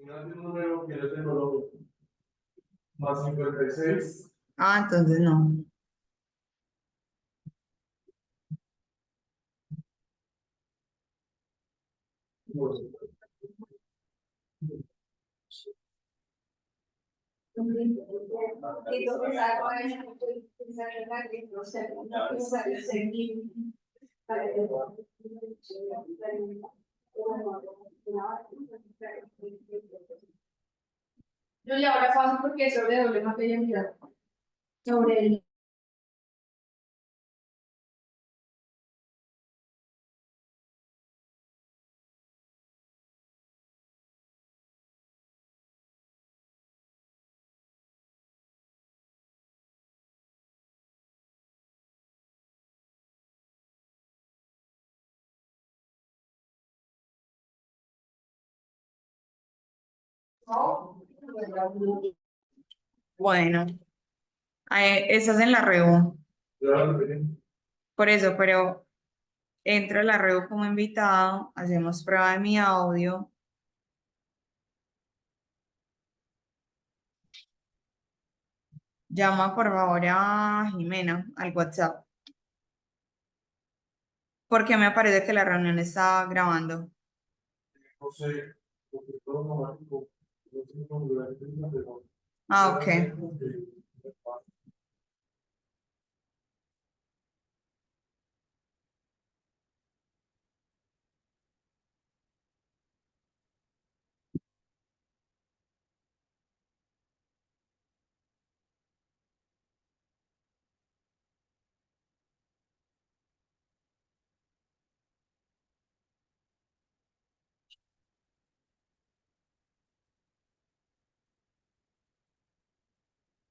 Un número que yo tengo más 56. Ah, entonces no. Yo le ahora paso porque es sobre doble materialidad. Sobre el. Bueno, estás en la reunión. Por eso, pero entro a la reunión como invitado, hacemos prueba de mi audio. Llama por favor a Jimena al WhatsApp, porque me parece que la reunión está grabando. No sé, porque todo automático. No sé cómo lo voy a pero. Ah, ok.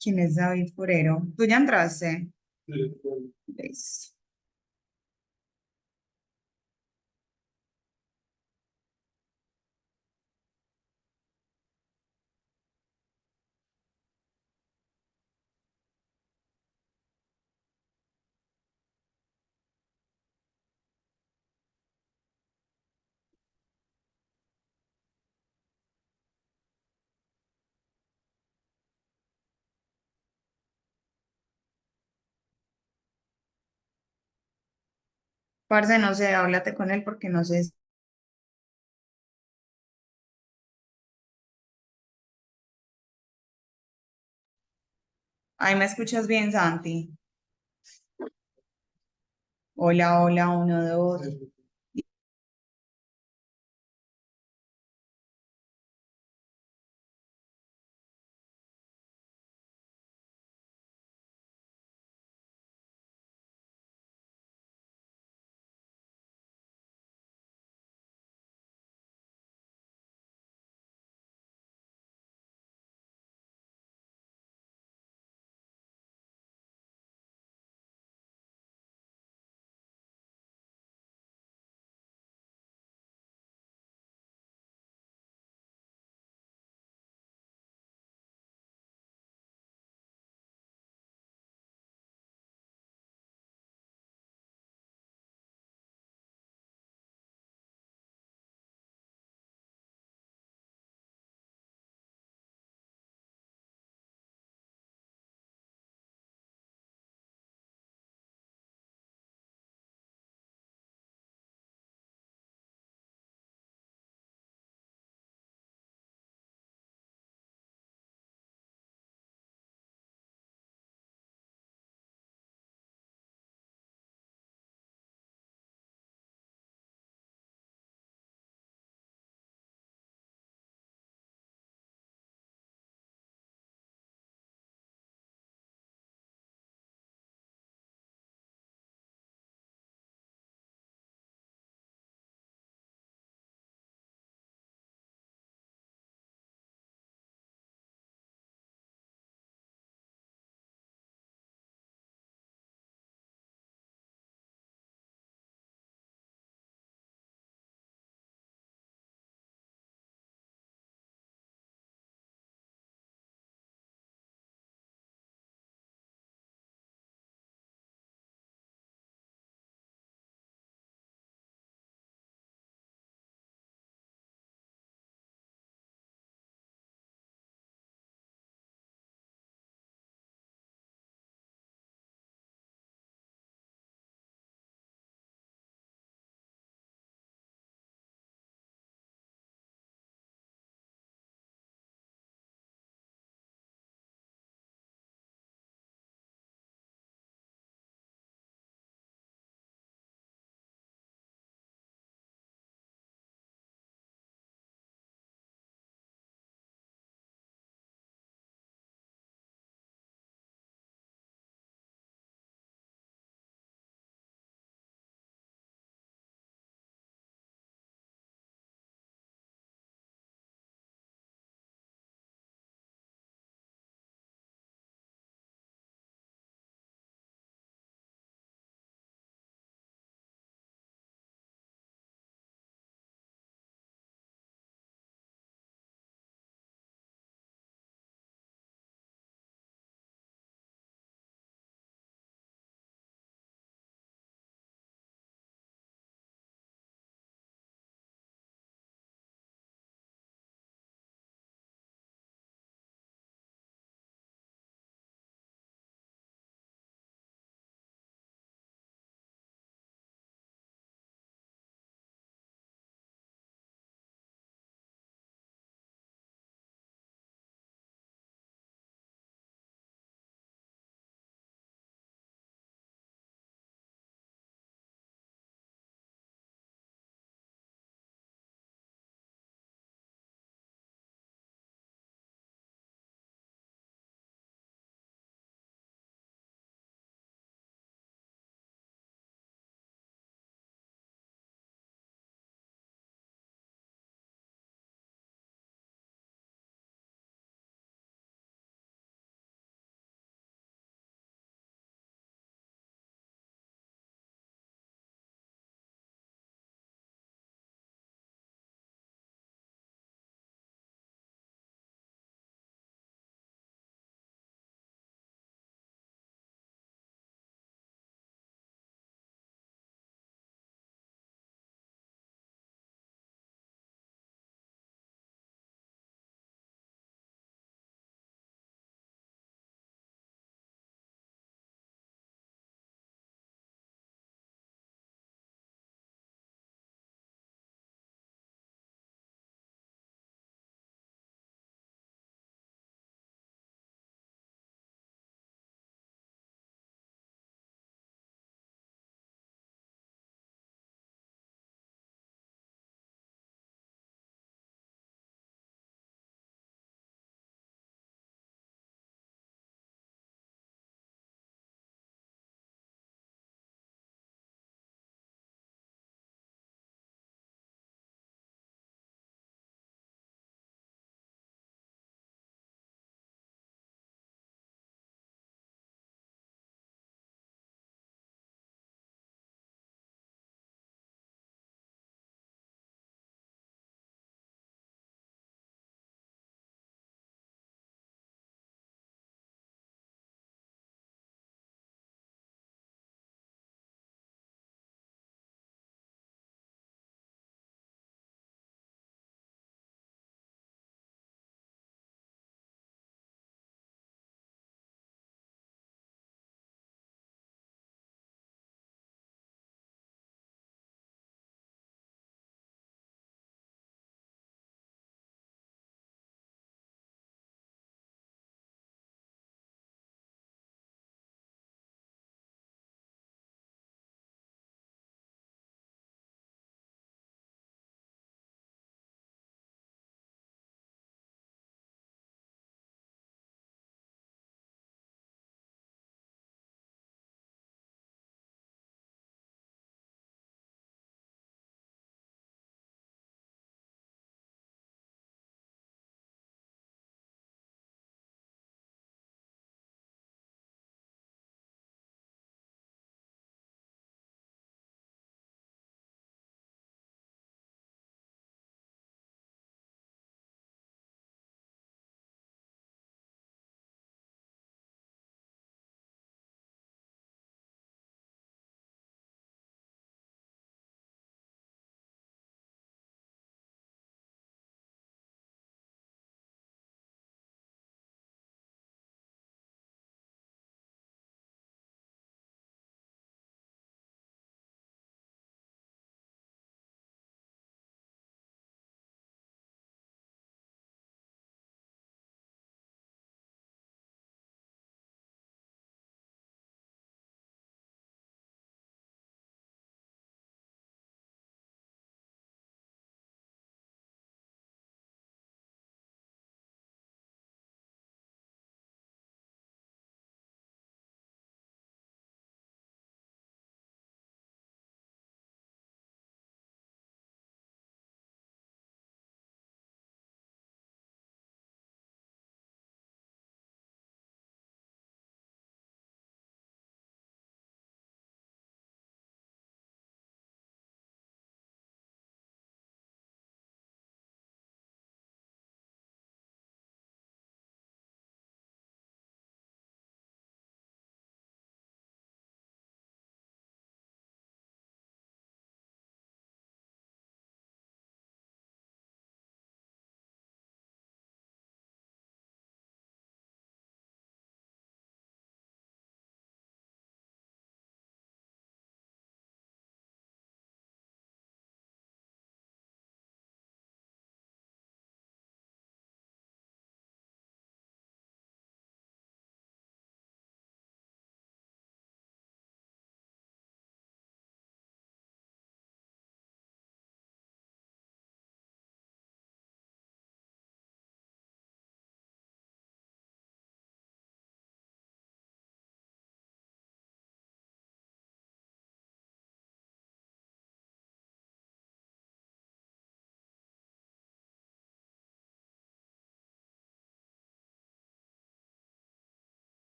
¿Quién es David Forero? ¿Tú ya entraste? Sí, Listo. Parce, no sé, háblate con él porque no sé. Ahí me escuchas bien, Santi. Hola, hola, uno, dos. sí.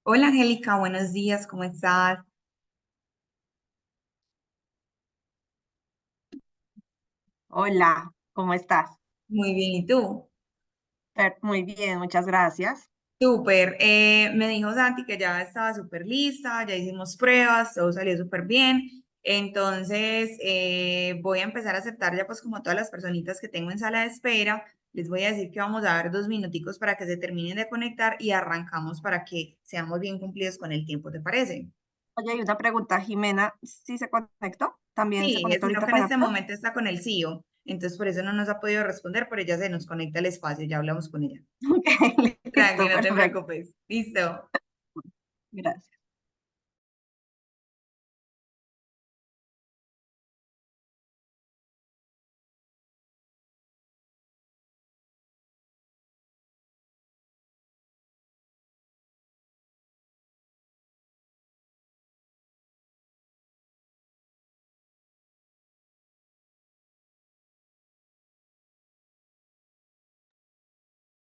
Hola Angélica, buenos días, ¿cómo estás? Hola, ¿cómo estás? Muy bien, ¿y tú? Muy bien, muchas gracias. Súper. Me dijo Santi que ya estaba súper lista, ya hicimos pruebas, todo salió súper bien. Entonces, voy a empezar a aceptar ya pues como todas las personitas que tengo en sala de espera. Les voy a decir que vamos a dar 2 minuticos para que se terminen de conectar y arrancamos para que seamos bien cumplidos con el tiempo, ¿te parece? Oye, hay una pregunta, Jimena, ¿sí se conectó? ¿También se Sí, conectó sino ahorita que en para este prueba? momento está con el CEO, entonces por eso no nos ha podido responder, pero ella se nos conecta al espacio, ya hablamos con ella. Ok, Tranqui, listo, no te perfecto. preocupes. Listo. Gracias.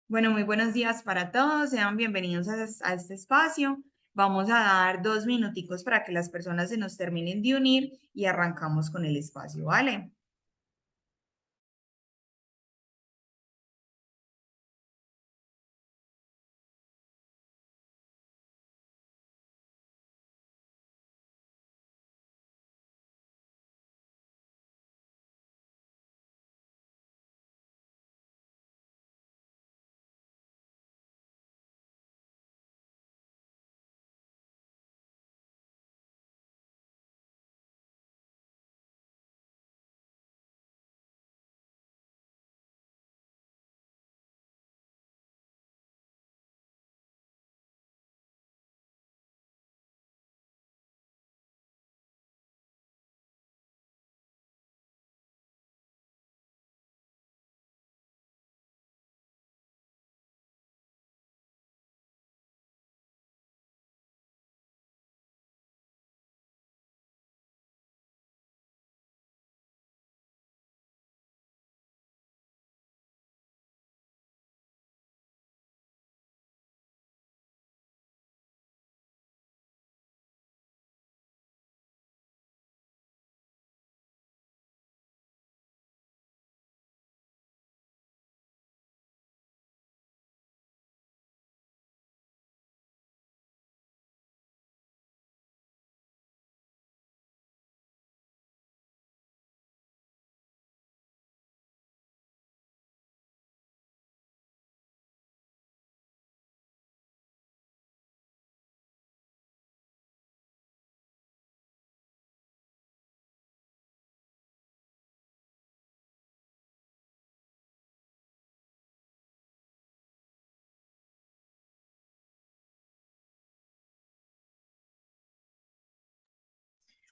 Bueno, muy buenos días para todos. Sean bienvenidos a este espacio. Vamos a dar 2 minuticos para que las personas se nos terminen de unir y arrancamos con el espacio, ¿vale?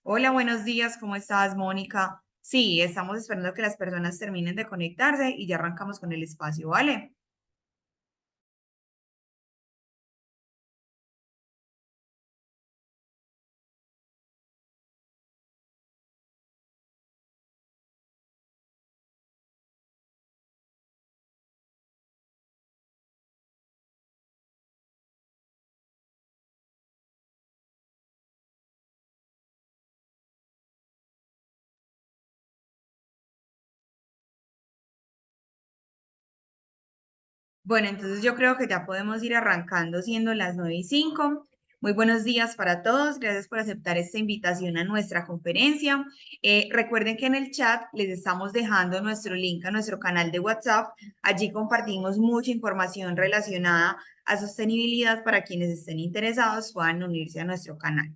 Hola, buenos días, ¿cómo estás, Mónica? Sí, estamos esperando que las personas terminen de conectarse y ya arrancamos con el espacio, ¿vale? Bueno, entonces yo creo que ya podemos ir arrancando siendo las 9:05. Muy buenos días para todos. Gracias por aceptar esta invitación a nuestra conferencia. Recuerden que en el chat les estamos dejando nuestro link a nuestro canal de WhatsApp. Allí compartimos mucha información relacionada a sostenibilidad para quienes estén interesados puedan unirse a nuestro canal.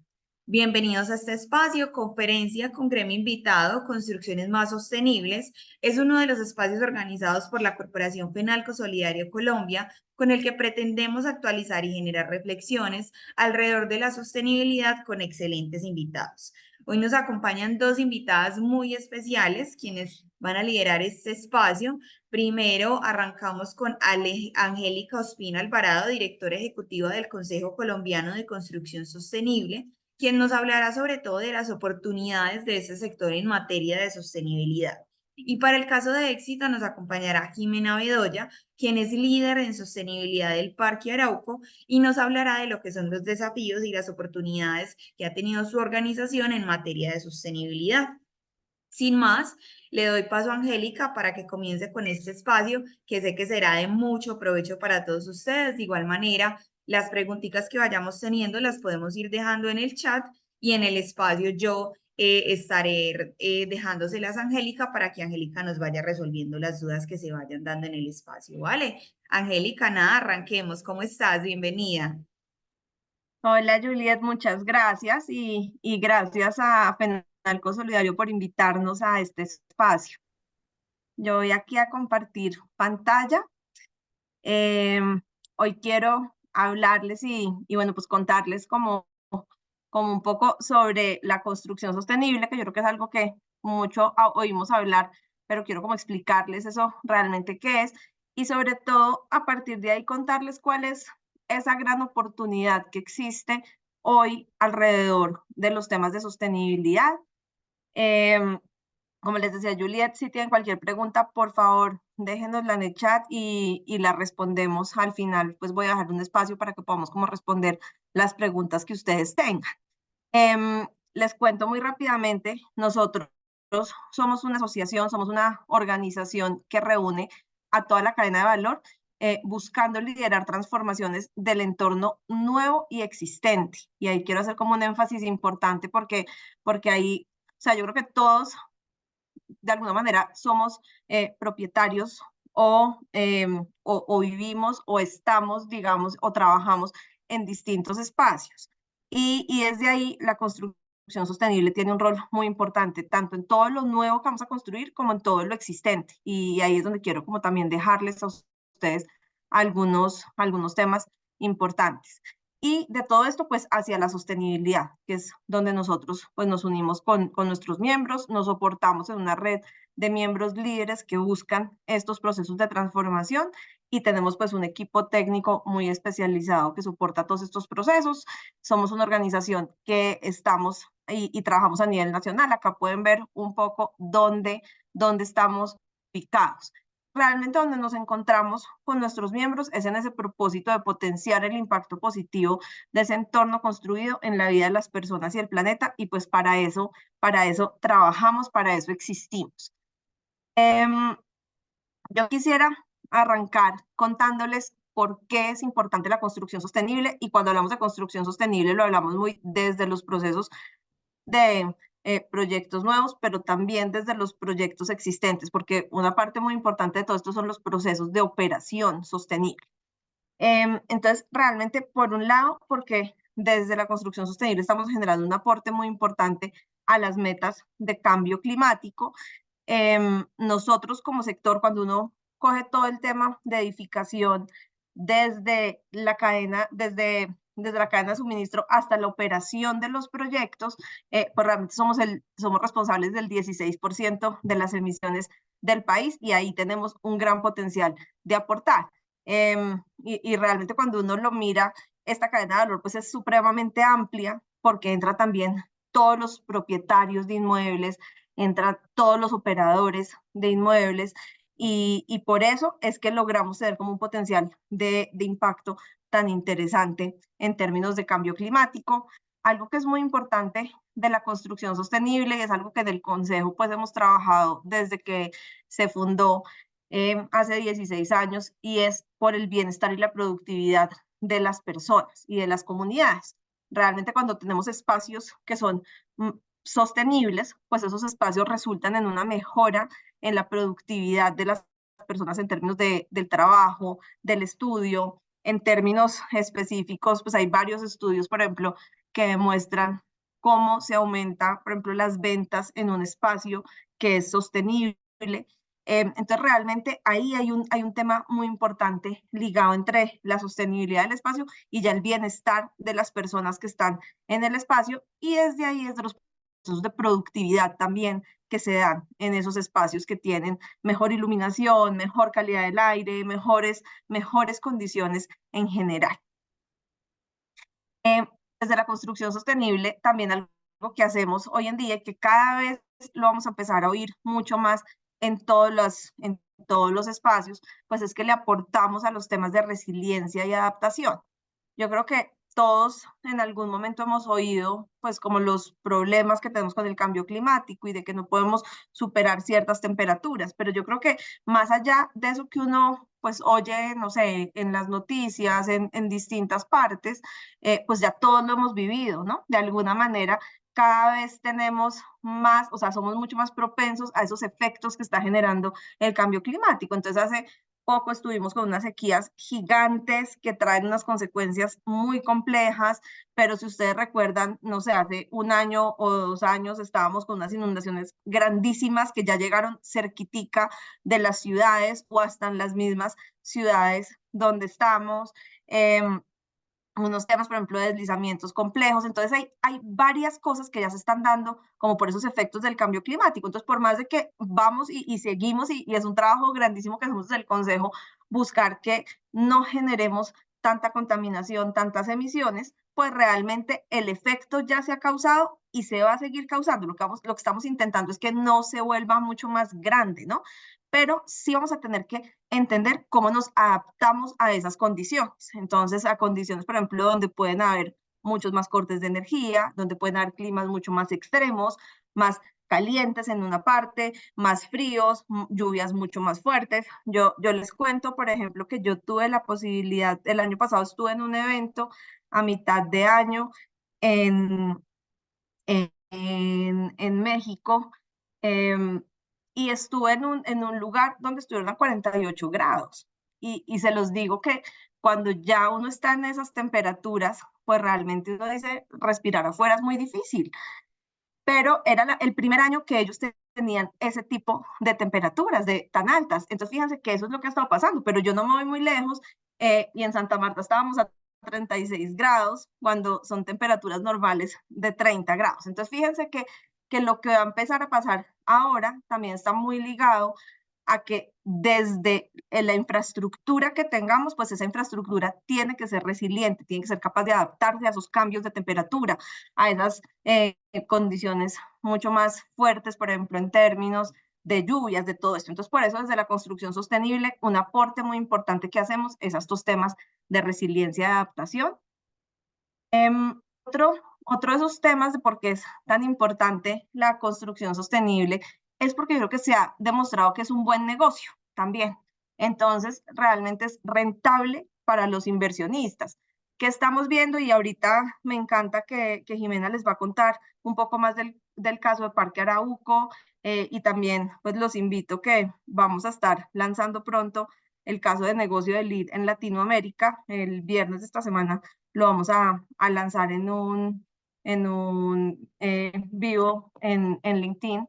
Bienvenidos a este espacio, conferencia con gremio invitado, Construcciones Más Sostenibles. Es uno de los espacios organizados por la Corporación Fenalco Solidario Colombia, con el que pretendemos actualizar y generar reflexiones alrededor de la sostenibilidad con excelentes invitados. Hoy nos acompañan dos invitadas muy especiales, quienes van a liderar este espacio. Primero, arrancamos con Angélica Ospina Alvarado, directora ejecutiva del Consejo Colombiano de Construcción Sostenible, quien nos hablará sobre todo de las oportunidades de este sector en materia de sostenibilidad. Y para el caso de éxito nos acompañará Jimena Bedoya, quien es líder en sostenibilidad del Parque Arauco y nos hablará de lo que son los desafíos y las oportunidades que ha tenido su organización en materia de sostenibilidad. Sin más, le doy paso a Angélica para que comience con este espacio que sé que será de mucho provecho para todos ustedes. De igual manera, las preguntitas que vayamos teniendo las podemos ir dejando en el chat y en el espacio yo estaré dejándoselas a Angélica para que Angélica nos vaya resolviendo las dudas que se vayan dando en el espacio, ¿vale? Angélica, nada, arranquemos. ¿Cómo estás? Bienvenida. Hola Juliet, muchas gracias y gracias a Penalco Solidario por invitarnos a este espacio. Yo voy aquí a compartir pantalla. Em, Hoy quiero hablarles y bueno, pues contarles como un poco sobre la construcción sostenible, que yo creo que es algo que mucho oímos hablar, pero quiero como explicarles eso realmente qué es y sobre todo a partir de ahí contarles cuál es esa gran oportunidad que existe hoy alrededor de los temas de sostenibilidad. Em, Como les decía Juliet, si tienen cualquier pregunta, por favor, déjenosla en el chat y la respondemos al final. Pues voy a dejar un espacio para que podamos como responder las preguntas que ustedes tengan. Les cuento muy rápidamente, nosotros somos una asociación, somos una organización que reúne a toda la cadena de valor buscando liderar transformaciones del entorno nuevo y existente. Y ahí quiero hacer como un énfasis importante porque ahí, o sea, yo creo que todos de alguna manera somos propietarios o vivimos o estamos, digamos, o trabajamos en distintos espacios. Y desde ahí la construcción sostenible tiene un rol muy importante, tanto en todo lo nuevo que vamos a construir como en todo lo existente. Y ahí es donde quiero como también dejarles a ustedes algunos temas importantes. Y de todo esto, pues hacia la sostenibilidad, que es donde nosotros pues nos unimos con nuestros miembros, nos soportamos en una red de miembros líderes que buscan estos procesos de transformación y tenemos pues un equipo técnico muy especializado que soporta todos estos procesos. Somos una organización que estamos y trabajamos a nivel nacional. Acá pueden ver un poco dónde estamos ubicados. Realmente donde nos encontramos con nuestros miembros es en ese propósito de potenciar el impacto positivo de ese entorno construido en la vida de las personas y el planeta y pues para eso trabajamos, para eso existimos. Yo quisiera arrancar contándoles por qué es importante la construcción sostenible y cuando hablamos de construcción sostenible lo hablamos muy desde los procesos de proyectos nuevos, pero también desde los proyectos existentes, porque una parte muy importante de todo esto son los procesos de operación sostenible. Entonces, realmente, por un lado, porque desde la construcción sostenible estamos generando un aporte muy importante a las metas de cambio climático. Nosotros como sector, cuando uno coge todo el tema de edificación desde la cadena, desde la cadena de suministro hasta la operación de los proyectos, pues realmente somos responsables del 16% de las emisiones del país y ahí tenemos un gran potencial de aportar. Y realmente cuando uno lo mira, esta cadena de valor pues es supremamente amplia porque entra también todos los propietarios de inmuebles, entran todos los operadores de inmuebles y por eso es que logramos tener como un potencial de impacto tan interesante en términos de cambio climático. Algo que es muy importante de la construcción sostenible y es algo que del Consejo pues hemos trabajado desde que se fundó hace 16 años y es por el bienestar y la productividad de las personas y de las comunidades. Realmente cuando tenemos espacios que son sostenibles, pues esos espacios resultan en una mejora en la productividad de las personas en términos del trabajo, del estudio. En términos específicos, pues hay varios estudios, por ejemplo, que demuestran cómo se aumenta, por ejemplo, las ventas en un espacio que es sostenible. Entonces, realmente ahí hay un tema muy importante ligado entre la sostenibilidad del espacio y ya el bienestar de las personas que están en el espacio y desde ahí es de los procesos de productividad también que se dan en esos espacios que tienen mejor iluminación, mejor calidad del aire, mejores condiciones en general. Desde la construcción sostenible, también algo que hacemos hoy en día y que cada vez lo vamos a empezar a oír mucho más en todos los espacios, pues es que le aportamos a los temas de resiliencia y adaptación. Yo creo que todos en algún momento hemos oído, pues, como los problemas que tenemos con el cambio climático y de que no podemos superar ciertas temperaturas, pero yo creo que más allá de eso que uno, pues, oye, no sé, en las noticias, en distintas partes, pues ya todos lo hemos vivido, ¿no? De alguna manera, cada vez tenemos más, o sea, somos mucho más propensos a esos efectos que está generando el cambio climático. Entonces, hace poco estuvimos con unas sequías gigantes que traen unas consecuencias muy complejas, pero si ustedes recuerdan, no sé, hace un año o 2 años estábamos con unas inundaciones grandísimas que ya llegaron cerquitica de las ciudades o hasta en las mismas ciudades donde estamos. Unos temas, por ejemplo, de deslizamientos complejos. Entonces, hay varias cosas que ya se están dando como por esos efectos del cambio climático. Entonces, por más de que vamos y seguimos, y es un trabajo grandísimo que hacemos desde el Consejo, buscar que no generemos tanta contaminación, tantas emisiones, pues realmente el efecto ya se ha causado y se va a seguir causando. Lo que estamos intentando es que no se vuelva mucho más grande, ¿no? Pero sí vamos a tener que entender cómo nos adaptamos a esas condiciones. Entonces, a condiciones, por ejemplo, donde pueden haber muchos más cortes de energía, donde pueden haber climas mucho más extremos, más calientes en una parte, más fríos, lluvias mucho más fuertes. Yo les cuento, por ejemplo, que yo tuve la posibilidad, el año pasado estuve en un evento a mitad de año en, en México, eh, y estuve en un lugar donde estuvieron a 48 grados. Y se los digo que cuando ya uno está en esas temperaturas, pues realmente uno dice, respirar afuera es muy difícil. Pero era el primer año que ellos tenían ese tipo de temperaturas tan altas. Entonces, fíjense que eso es lo que ha estado pasando, pero yo no me voy muy lejos, y en Santa Marta estábamos a 36 grados cuando son temperaturas normales de 30 grados. Entonces, fíjense que lo que va a empezar a pasar ahora también está muy ligado a que desde la infraestructura que tengamos, pues esa infraestructura tiene que ser resiliente, tiene que ser capaz de adaptarse a esos cambios de temperatura, a esas condiciones mucho más fuertes, por ejemplo, en términos de lluvias, de todo esto. Entonces, por eso desde la construcción sostenible, un aporte muy importante que hacemos es a estos temas de resiliencia y adaptación. Otro, otro de esos temas de por qué es tan importante la construcción sostenible es porque creo que se ha demostrado que es un buen negocio también. Entonces, realmente es rentable para los inversionistas. ¿Qué estamos viendo? Y ahorita me encanta que Jimena les va a contar un poco más del caso de Parque Arauco, y también pues los invito que vamos a estar lanzando pronto el caso de negocio de LEED en Latinoamérica. El viernes de esta semana lo vamos a lanzar en un vivo en LinkedIn,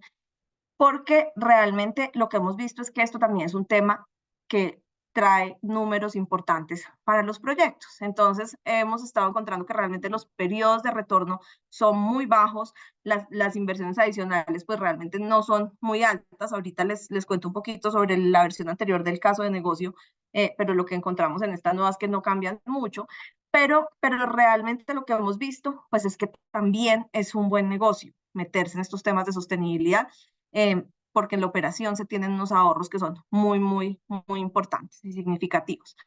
porque realmente lo que hemos visto es que esto también es un tema que trae números importantes para los proyectos. Entonces, hemos estado encontrando que realmente los periodos de retorno son muy bajos, las inversiones adicionales pues realmente no son muy altas. Ahorita les cuento un poquito sobre la versión anterior del caso de negocio, pero lo que encontramos en esta nueva es que no cambian mucho, pero realmente lo que hemos visto pues es que también es un buen negocio meterse en estos temas de sostenibilidad, porque en la operación se tienen unos ahorros que son muy importantes y significativos.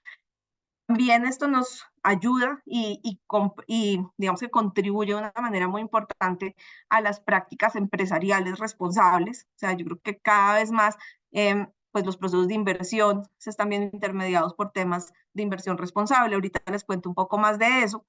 También esto nos ayuda y digamos que contribuye de una manera muy importante a las prácticas empresariales responsables. O sea, yo creo que cada vez más pues los procesos de inversión se están viendo intermediados por temas de inversión responsable. Ahorita les cuento un poco más de eso.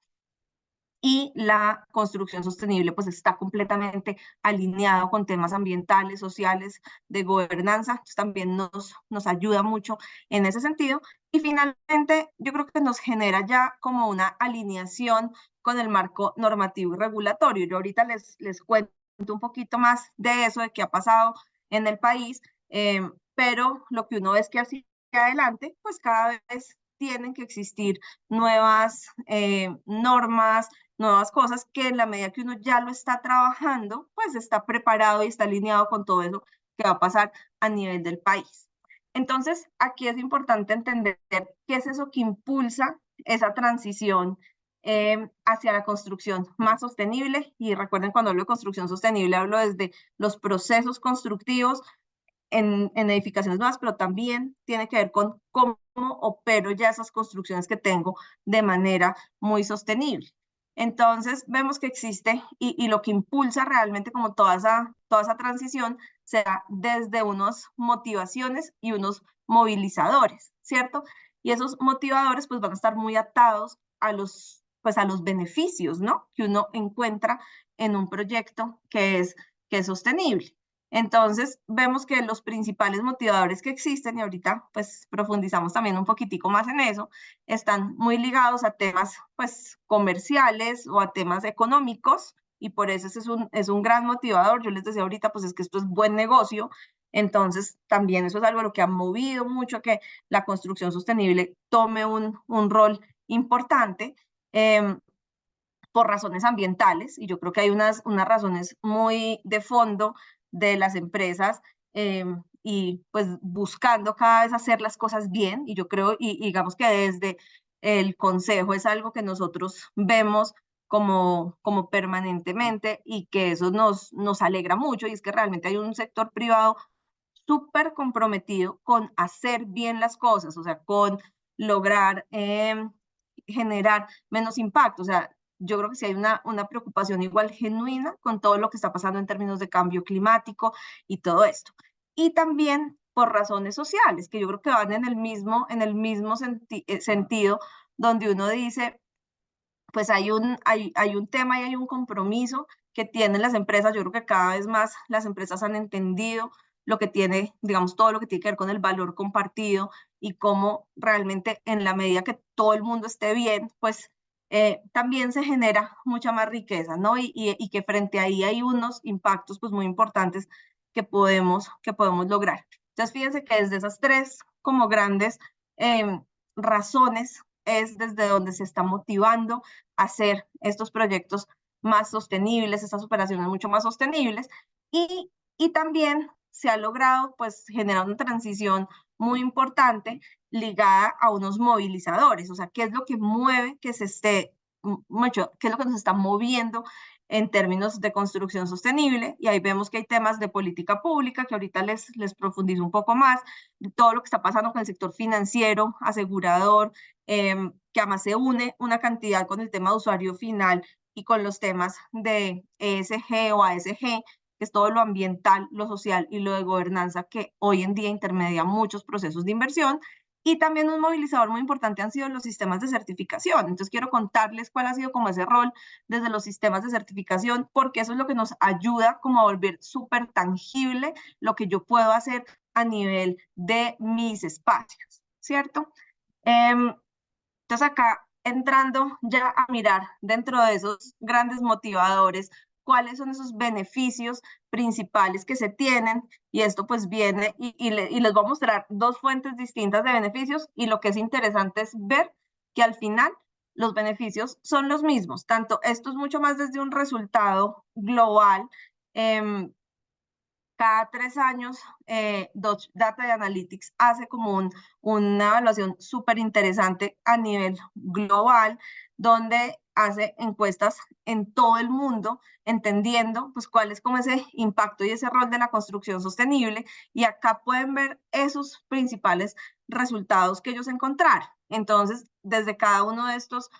Y la construcción sostenible pues está completamente alineado con temas ambientales, sociales, de gobernanza. Entonces, también nos ayuda mucho en ese sentido. Y finalmente, yo creo que nos genera ya como una alineación con el marco normativo y regulatorio. Yo ahorita les cuento un poquito más de eso, de qué ha pasado en el país, pero lo que uno ve es que hacia adelante, pues cada vez tienen que existir nuevas normas, nuevas cosas que en la medida que uno ya lo está trabajando, pues está preparado y está alineado con todo eso que va a pasar a nivel del país. Entonces, aquí es importante entender qué es eso que impulsa esa transición hacia la construcción más sostenible. Y recuerden, cuando hablo de construcción sostenible, hablo desde los procesos constructivos, en edificaciones nuevas, pero también tiene que ver con cómo opero ya esas construcciones que tengo de manera muy sostenible. Entonces, vemos que existe y lo que impulsa realmente como toda esa transición se da desde unas motivaciones y unos movilizadores, ¿cierto? Y esos motivadores pues van a estar muy atados a los beneficios, ¿no? Que uno encuentra en un proyecto que es sostenible. Entonces, vemos que los principales motivadores que existen, y ahorita pues profundizamos también un poquitico más en eso, están muy ligados a temas pues comerciales o a temas económicos, y por eso ese es un gran motivador. Yo les decía ahorita pues es que esto es buen negocio, entonces también eso es algo lo que ha movido mucho que la construcción sostenible tome un rol importante. Por razones ambientales, y yo creo que hay unas razones muy de fondo de las empresas, y pues buscando cada vez hacer las cosas bien, y yo creo, y digamos que desde el consejo es algo que nosotros vemos como permanentemente y que eso nos alegra mucho, y es que realmente hay un sector privado súper comprometido con hacer bien las cosas, o sea, con lograr generar menos impacto. O sea, yo creo que sí hay una preocupación igual genuina con todo lo que está pasando en términos de cambio climático y todo esto. Y también por razones sociales, que yo creo que van en el mismo sentido, donde uno dice, pues hay un tema y hay un compromiso que tienen las empresas. Yo creo que cada vez más las empresas han entendido lo que tiene, digamos, todo lo que tiene que ver con el valor compartido y cómo realmente en la medida que todo el mundo esté bien, pues también se genera mucha más riqueza, ¿no? Y que frente a ahí hay unos impactos pues muy importantes que podemos lograr. Entonces, fíjense que desde esas tres como grandes razones es desde donde se está motivando hacer estos proyectos más sostenibles, estas operaciones mucho más sostenibles, y también se ha logrado pues generar una transición muy importante ligada a unos movilizadores, o sea, qué es lo que mueve que se esté mucho, qué es lo que nos está moviendo en términos de construcción sostenible, y ahí vemos que hay temas de política pública, que ahorita les profundizo un poco más, todo lo que está pasando con el sector financiero, asegurador, que además se une una cantidad con el tema de usuario final y con los temas de ESG o ASG, que es todo lo ambiental, lo social y lo de gobernanza que hoy en día intermedia muchos procesos de inversión. Y también un movilizador muy importante han sido los sistemas de certificación. Entonces quiero contarles cuál ha sido como ese rol desde los sistemas de certificación, porque eso es lo que nos ayuda como a volver súper tangible lo que yo puedo hacer a nivel de mis espacios, ¿cierto? Entonces acá entrando ya a mirar dentro de esos grandes motivadores, cuáles son esos beneficios principales que se tienen, y esto pues viene y les voy a mostrar dos fuentes distintas de beneficios, y lo que es interesante es ver que al final los beneficios son los mismos, tanto esto es mucho más desde un resultado global. Cada 3 años, Dodge Data y Analytics hace como una evaluación súper interesante a nivel global, donde hace encuestas en todo el mundo, entendiendo pues cuál es como ese impacto y ese rol de la construcción sostenible, y acá pueden ver esos principales resultados que ellos encontraron. Entonces, desde cada uno de estos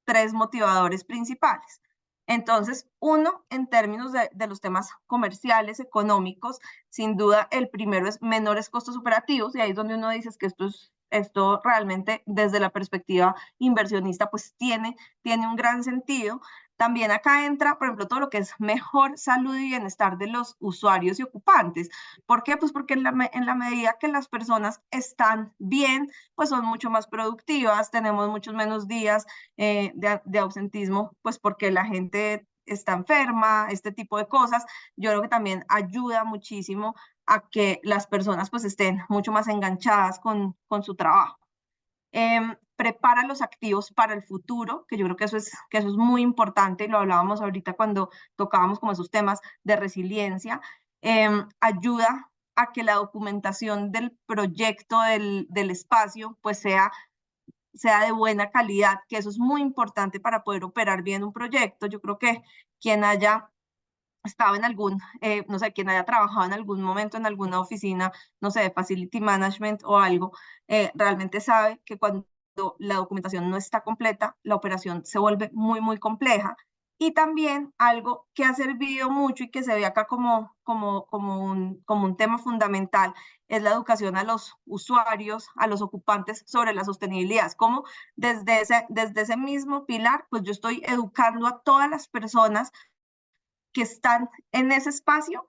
tres motivadores principales. Entonces, uno, en términos de los temas comerciales, económicos, sin duda el primero es menores costos operativos, y ahí es donde uno dice que esto realmente desde la perspectiva inversionista pues tiene un gran sentido. También acá entra, por ejemplo, todo lo que es mejor salud y bienestar de los usuarios y ocupantes. ¿Por qué? Pues porque en la medida que las personas están bien, pues son mucho más productivas, tenemos muchos menos días de ausentismo, pues porque la gente está enferma, este tipo de cosas. Yo creo que también ayuda muchísimo a que las personas pues estén mucho más enganchadas con su trabajo. Prepara los activos para el futuro, que yo creo que eso es muy importante, y lo hablábamos ahorita cuando tocábamos como esos temas de resiliencia. Ayuda a que la documentación del proyecto del espacio pues sea de buena calidad, que eso es muy importante para poder operar bien un proyecto. Yo creo que quien haya estado en algún, no sé, quien haya trabajado en algún momento en alguna oficina, no sé, de facility management o algo, realmente sabe que cuando la documentación no está completa, la operación se vuelve muy, muy compleja. Y también algo que ha servido mucho y que se ve acá como un tema fundamental es la educación a los usuarios, a los ocupantes sobre la sostenibilidad. Como desde ese mismo pilar, pues yo estoy educando a todas las personas que están en ese espacio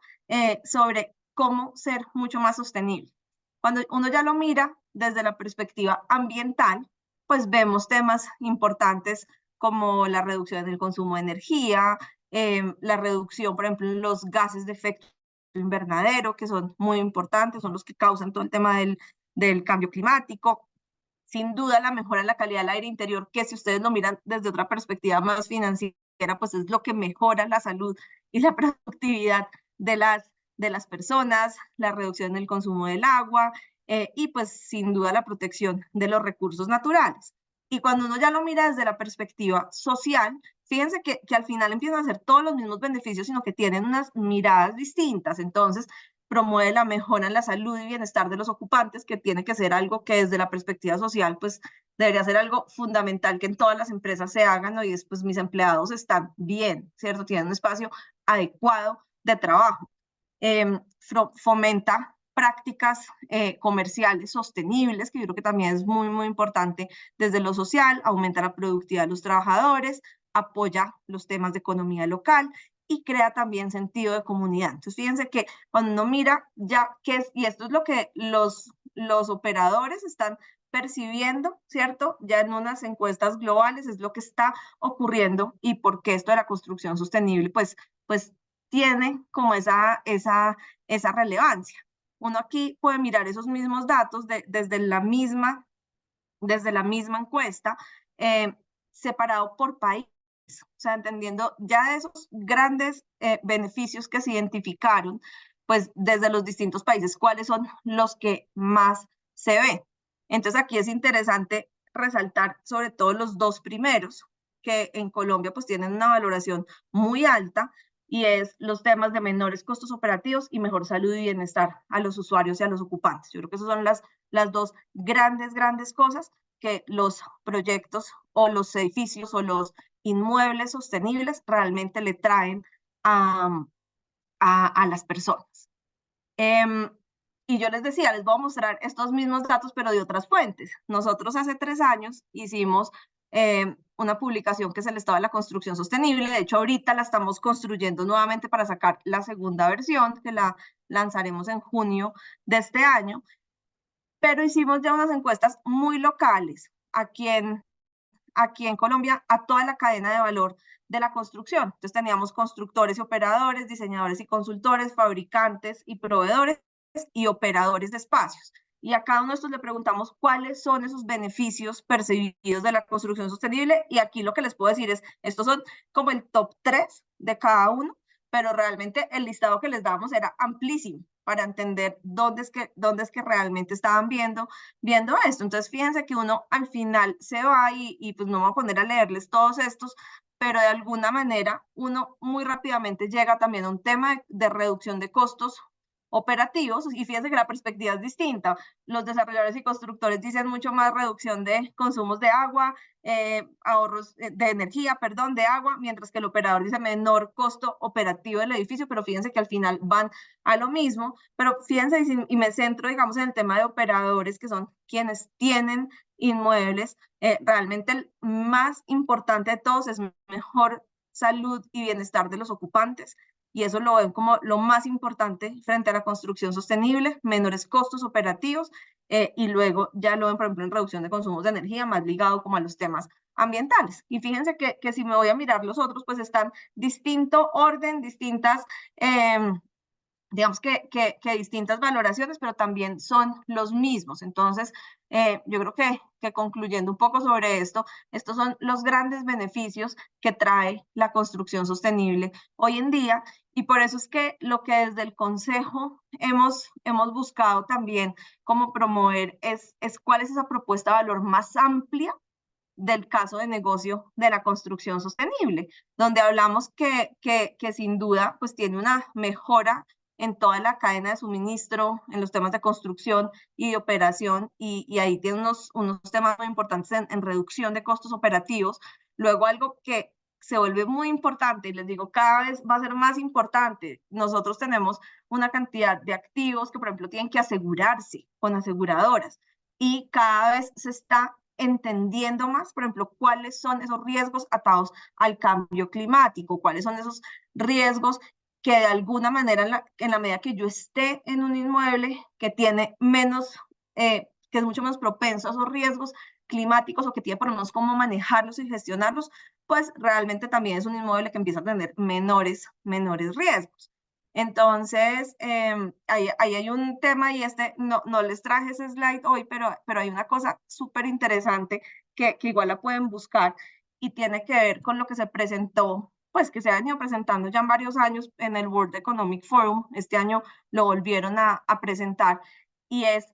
sobre cómo ser mucho más sostenible. Cuando uno ya lo mira desde la perspectiva ambiental, pues vemos temas importantes como la reducción del consumo de energía, la reducción, por ejemplo, en los gases de efecto invernadero, que son muy importantes, son los que causan todo el tema del cambio climático. Sin duda, la mejora en la calidad del aire interior, que si ustedes lo miran desde otra perspectiva más financiera, pues es lo que mejora la salud y la productividad de las personas, la reducción del consumo del agua y pues sin duda la protección de los recursos naturales. Y cuando uno ya lo mira desde la perspectiva social, fíjense que al final empiezan a ser todos los mismos beneficios, sino que tienen unas miradas distintas. Entonces, promueve la mejora en la salud y bienestar de los ocupantes, que tiene que ser algo que desde la perspectiva social, pues debería ser algo fundamental que en todas las empresas se hagan, ¿no? Y después mis empleados están bien, ¿cierto? Tienen un espacio adecuado de trabajo. Fomenta prácticas comerciales sostenibles, que yo creo que también es muy, muy importante desde lo social, aumenta la productividad de los trabajadores, apoya los temas de economía local y crea también sentido de comunidad. Entonces, fíjense que cuando uno mira ya qué es, y esto es lo que los operadores están percibiendo, ¿cierto? Ya en unas encuestas globales es lo que está ocurriendo y por qué esto de la construcción sostenible, pues tiene como esa relevancia. Uno aquí puede mirar esos mismos datos desde la misma encuesta, separado por país, o sea, entendiendo ya esos grandes beneficios que se identificaron, pues desde los distintos países, cuáles son los que más se ven. Entonces aquí es interesante resaltar sobre todo los dos primeros, que en Colombia pues tienen una valoración muy alta, y es los temas de menores costos operativos y mejor salud y bienestar a los usuarios y a los ocupantes. Yo creo que esas son las dos grandes cosas que los proyectos o los edificios o los inmuebles sostenibles realmente le traen a las personas. Y yo les decía, les voy a mostrar estos mismos datos, pero de otras fuentes. Nosotros hace 3 años hicimos una publicación que es el estado de la construcción sostenible. De hecho, ahorita la estamos construyendo nuevamente para sacar la segunda versión, que la lanzaremos en junio de este año. Pero hicimos ya unas encuestas muy locales aquí en Colombia a toda la cadena de valor de la construcción. Entonces teníamos constructores y operadores, diseñadores y consultores, fabricantes y proveedores y operadores de espacios. Y a cada uno de estos le preguntamos cuáles son esos beneficios percibidos de la construcción sostenible. Y aquí lo que les puedo decir es, estos son como el top 3 de cada uno, pero realmente el listado que les damos era amplísimo para entender dónde es que realmente estaban viendo esto. Entonces, fíjense que uno al final se va y pues no me voy a poner a leerles todos estos, pero de alguna manera uno muy rápidamente llega también a un tema de reducción de costos operativos, y fíjense que la perspectiva es distinta. Los desarrolladores y constructores dicen mucho más reducción de consumos de agua, ahorros de energía, perdón, de agua, mientras que el operador dice menor costo operativo del edificio, pero fíjense que al final van a lo mismo. Pero fíjense, y me centro, digamos, en el tema de operadores, que son quienes tienen inmuebles, realmente el más importante de todos es mejor salud y bienestar de los ocupantes, y eso lo ven como lo más importante frente a la construcción sostenible, menores costos operativos, y luego ya lo ven, por ejemplo, en reducción de consumos de energía, más ligado como a los temas ambientales. Y fíjense que si me voy a mirar los otros, pues están distinto orden, distintas digamos que distintas valoraciones, pero también son los mismos. Entonces, yo creo que concluyendo un poco sobre esto, estos son los grandes beneficios que trae la construcción sostenible hoy en día, y por eso es que lo que desde el Consejo hemos buscado también como promover es cuál es esa propuesta de valor más amplia del caso de negocio de la construcción sostenible, donde hablamos que sin duda pues tiene una mejora en toda la cadena de suministro, en los temas de construcción y de operación, y ahí tiene unos temas muy importantes en reducción de costos operativos. Luego algo que se vuelve muy importante, y les digo, cada vez va a ser más importante. Nosotros tenemos una cantidad de activos que, por ejemplo, tienen que asegurarse con aseguradoras, y cada vez se está entendiendo más, por ejemplo, cuáles son esos riesgos atados al cambio climático, cuáles son esos riesgos que de alguna manera, en la medida que yo esté en un inmueble que tiene menos, que es mucho menos propenso a esos riesgos climáticos, o que tiene por lo menos cómo manejarlos y gestionarlos, pues realmente también es un inmueble que empieza a tener menores riesgos. Entonces, ahí hay un tema, y no les traje ese slide hoy, pero hay una cosa súper interesante que igual la pueden buscar, y tiene que ver con lo que se presentó, pues que se ha venido presentando ya en varios años en el World Economic Forum. Este año lo volvieron a presentar, y es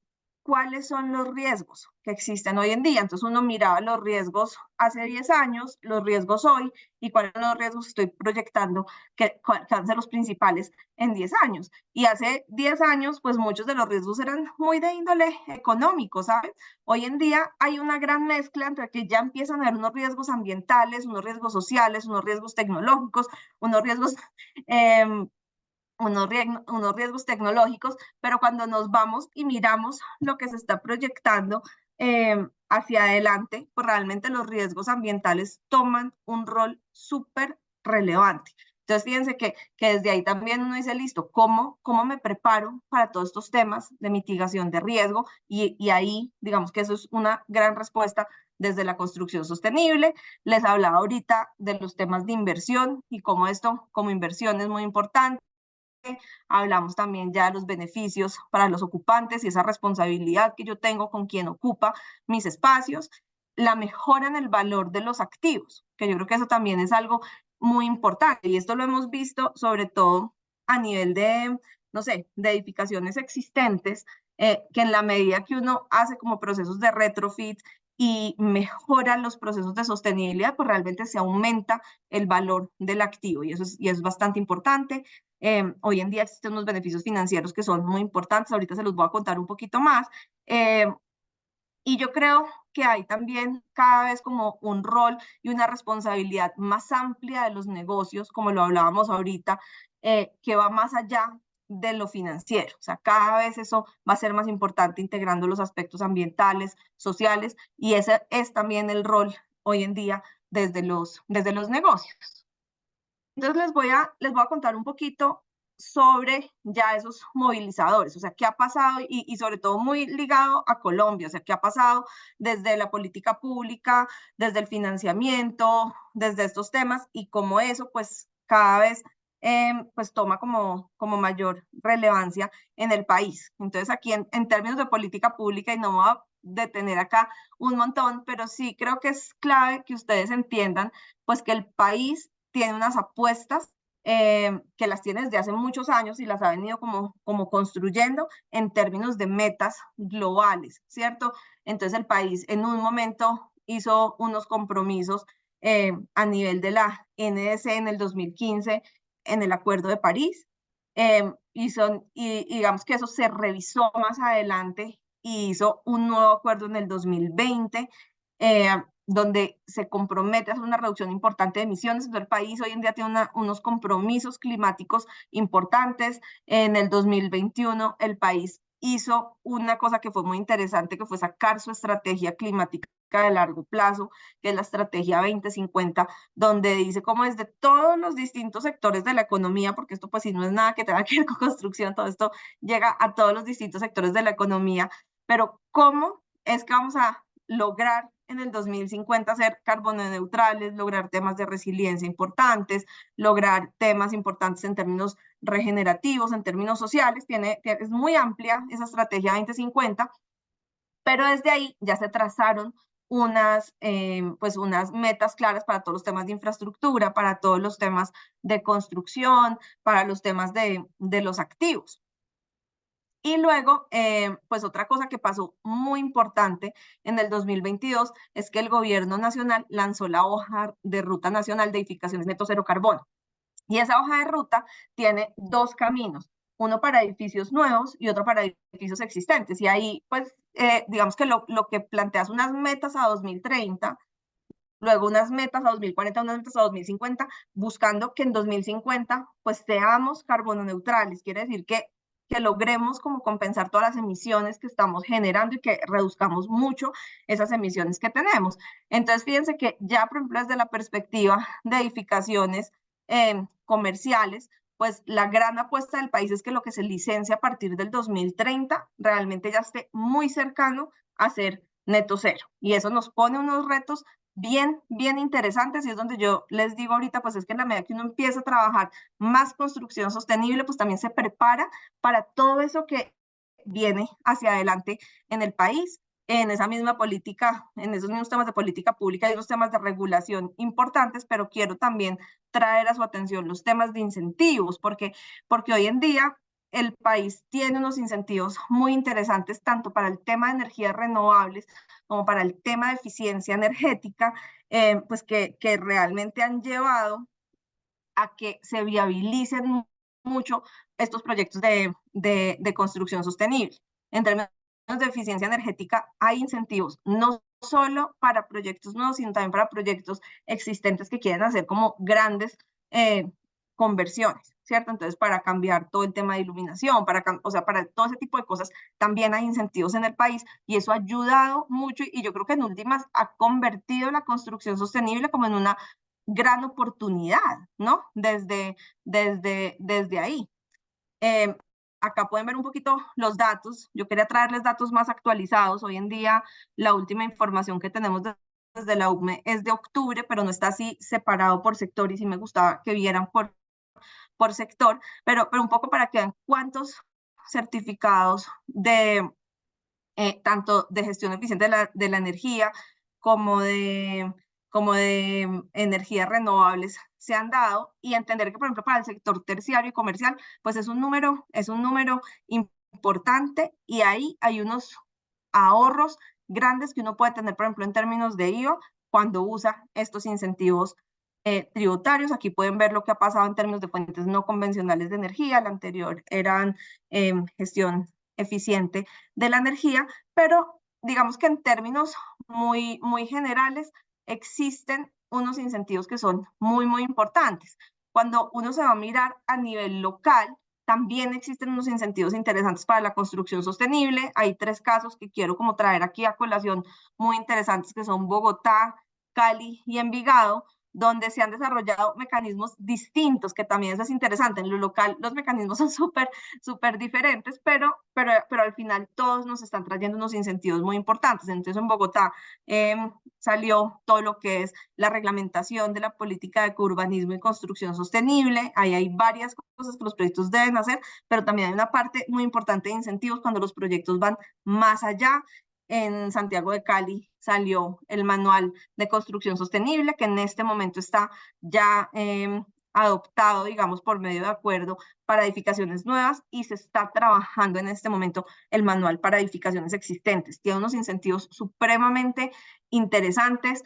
cuáles son los riesgos que existen hoy en día. Entonces uno miraba los riesgos hace 10 años, los riesgos hoy, y cuáles son los riesgos que estoy proyectando que van a ser los principales en 10 años. Y hace 10 años, pues muchos de los riesgos eran muy de índole económico, ¿sabes? Hoy en día hay una gran mezcla entre que ya empiezan a haber unos riesgos ambientales, unos riesgos sociales, unos riesgos tecnológicos, unos riesgos unos riesgos tecnológicos, pero cuando nos vamos y miramos lo que se está proyectando hacia adelante, pues realmente los riesgos ambientales toman un rol súper relevante. Entonces, fíjense que desde ahí también uno dice, listo, ¿cómo me preparo para todos estos temas de mitigación de riesgo? Y ahí, digamos que eso es una gran respuesta desde la construcción sostenible. Les hablaba ahorita de los temas de inversión y cómo esto como inversión es muy importante. Hablamos también ya de los beneficios para los ocupantes y esa responsabilidad que yo tengo con quien ocupa mis espacios, la mejora en el valor de los activos, que yo creo que eso también es algo muy importante, y esto lo hemos visto sobre todo a nivel de, no sé, de edificaciones existentes, que en la medida que uno hace como procesos de retrofit y mejora los procesos de sostenibilidad, pues realmente se aumenta el valor del activo, y eso es bastante importante. Hoy en día existen unos beneficios financieros que son muy importantes, ahorita se los voy a contar un poquito más, y yo creo que hay también cada vez como un rol y una responsabilidad más amplia de los negocios, como lo hablábamos ahorita, que va más allá de lo financiero. O sea, cada vez eso va a ser más importante, integrando los aspectos ambientales, sociales, y ese es también el rol hoy en día desde los negocios. Entonces les voy a contar un poquito sobre ya esos movilizadores, o sea, qué ha pasado, y sobre todo muy ligado a Colombia, o sea, qué ha pasado desde la política pública, desde el financiamiento, desde estos temas, y cómo eso pues cada vez pues toma como mayor relevancia en el país. Entonces aquí en términos de política pública, y no me voy a detener acá un montón, pero sí creo que es clave que ustedes entiendan pues que el país tiene unas apuestas que las tiene desde hace muchos años, y las ha venido como construyendo en términos de metas globales, ¿cierto? Entonces el país en un momento hizo unos compromisos a nivel de la NDC en el 2015 en el Acuerdo de París, y digamos que eso se revisó más adelante y hizo un nuevo acuerdo en el 2020, donde se compromete a hacer una reducción importante de emisiones. El país hoy en día tiene unos compromisos climáticos importantes. En el 2021 el país hizo una cosa que fue muy interesante, que fue sacar su estrategia climática de largo plazo, que es la estrategia 2050, donde dice cómo desde todos los distintos sectores de la economía, porque esto pues si no es nada que tenga que ver con construcción, todo esto llega a todos los distintos sectores de la economía, pero cómo es que vamos a lograr en el 2050 ser carbono neutrales, lograr temas de resiliencia importantes, lograr temas importantes en términos regenerativos, en términos sociales. Es muy amplia esa estrategia 2050, pero desde ahí ya se trazaron pues unas metas claras para todos los temas de infraestructura, para todos los temas de construcción, para los temas de los activos. Y luego, pues otra cosa que pasó muy importante en el 2022 es que el gobierno nacional lanzó la hoja de ruta nacional de edificaciones neto cero carbono. Y esa hoja de ruta tiene dos caminos, uno para edificios nuevos y otro para edificios existentes. Y ahí, pues, digamos que lo que planteas unas metas a 2030, luego unas metas a 2040, unas metas a 2050, buscando que en 2050, pues, seamos carbono neutrales. Quiere decir que logremos como compensar todas las emisiones que estamos generando y que reduzcamos mucho esas emisiones que tenemos. Entonces, fíjense que ya, por ejemplo, desde la perspectiva de edificaciones comerciales, pues la gran apuesta del país es que lo que se licencia a partir del 2030 realmente ya esté muy cercano a ser neto cero. Y eso nos pone unos retos bien interesantes, y es donde yo les digo ahorita, pues es que en la medida que uno empieza a trabajar más construcción sostenible, pues también se prepara para todo eso que viene hacia adelante en el país, en esa misma política, en esos mismos temas de política pública y unos temas de regulación importantes, pero quiero también traer a su atención los temas de incentivos, porque hoy en día el país tiene unos incentivos muy interesantes tanto para el tema de energías renovables como para el tema de eficiencia energética, pues que realmente han llevado a que se viabilicen mucho estos proyectos de construcción sostenible. En términos de eficiencia energética hay incentivos, no solo para proyectos nuevos, sino también para proyectos existentes que quieren hacer como grandes conversiones, ¿cierto? Entonces, para cambiar todo el tema de iluminación, o sea, para todo ese tipo de cosas, también hay incentivos en el país, y eso ha ayudado mucho, y yo creo que en últimas ha convertido la construcción sostenible como en una gran oportunidad, ¿no? Desde ahí. Acá pueden ver un poquito los datos. Yo quería traerles datos más actualizados. Hoy en día, la última información que tenemos desde la UCME es de octubre, pero no está así separado por sector, y sí me gustaba que vieran por sector, pero un poco para que vean cuántos certificados de tanto de gestión eficiente de la energía como de energías renovables se han dado, y entender que, por ejemplo, para el sector terciario y comercial, pues es un número importante, y ahí hay unos ahorros grandes que uno puede tener, por ejemplo, en términos de IVA cuando usa estos incentivos tributarios. Aquí pueden ver lo que ha pasado en términos de fuentes no convencionales de energía. La anterior eran gestión eficiente de la energía, pero digamos que en términos muy generales existen unos incentivos que son muy importantes. Cuando uno se va a mirar a nivel local, también existen unos incentivos interesantes para la construcción sostenible. Hay tres casos que quiero como traer aquí a colación muy interesantes, que son Bogotá, Cali y Envigado, donde se han desarrollado mecanismos distintos, que también eso es interesante. En lo local los mecanismos son súper diferentes, pero al final todos nos están trayendo unos incentivos muy importantes. Entonces, en Bogotá salió todo lo que es la reglamentación de la política de urbanismo y construcción sostenible. Ahí hay varias cosas que los proyectos deben hacer, pero también hay una parte muy importante de incentivos cuando los proyectos van más allá. En Santiago de Cali salió el manual de construcción sostenible, que en este momento está ya adoptado, digamos, por medio de acuerdo para edificaciones nuevas, y se está trabajando en este momento el manual para edificaciones existentes. Tiene unos incentivos supremamente interesantes,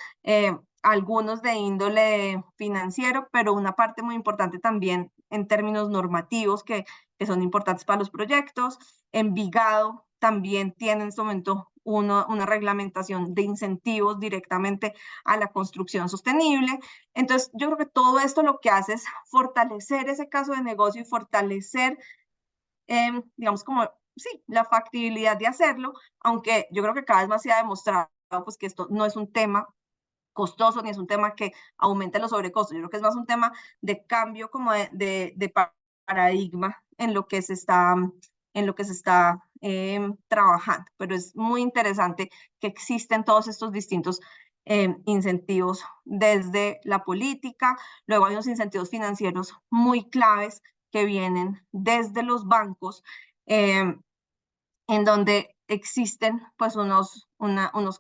algunos de índole financiero, pero una parte muy importante también en términos normativos que son importantes para los proyectos. Envigado también tiene en este momento una reglamentación de incentivos directamente a la construcción sostenible. Entonces, yo creo que todo esto lo que hace es fortalecer ese caso de negocio y fortalecer, digamos, como, sí, la factibilidad de hacerlo, aunque yo creo que cada vez más se ha demostrado pues, que esto no es un tema costoso, ni es un tema que aumente los sobrecostos. Yo creo que es más un tema de cambio como de paradigma en lo que se está trabajando, pero es muy interesante que existen todos estos distintos incentivos desde la política. Luego hay unos incentivos financieros muy claves que vienen desde los bancos, en donde existen pues unos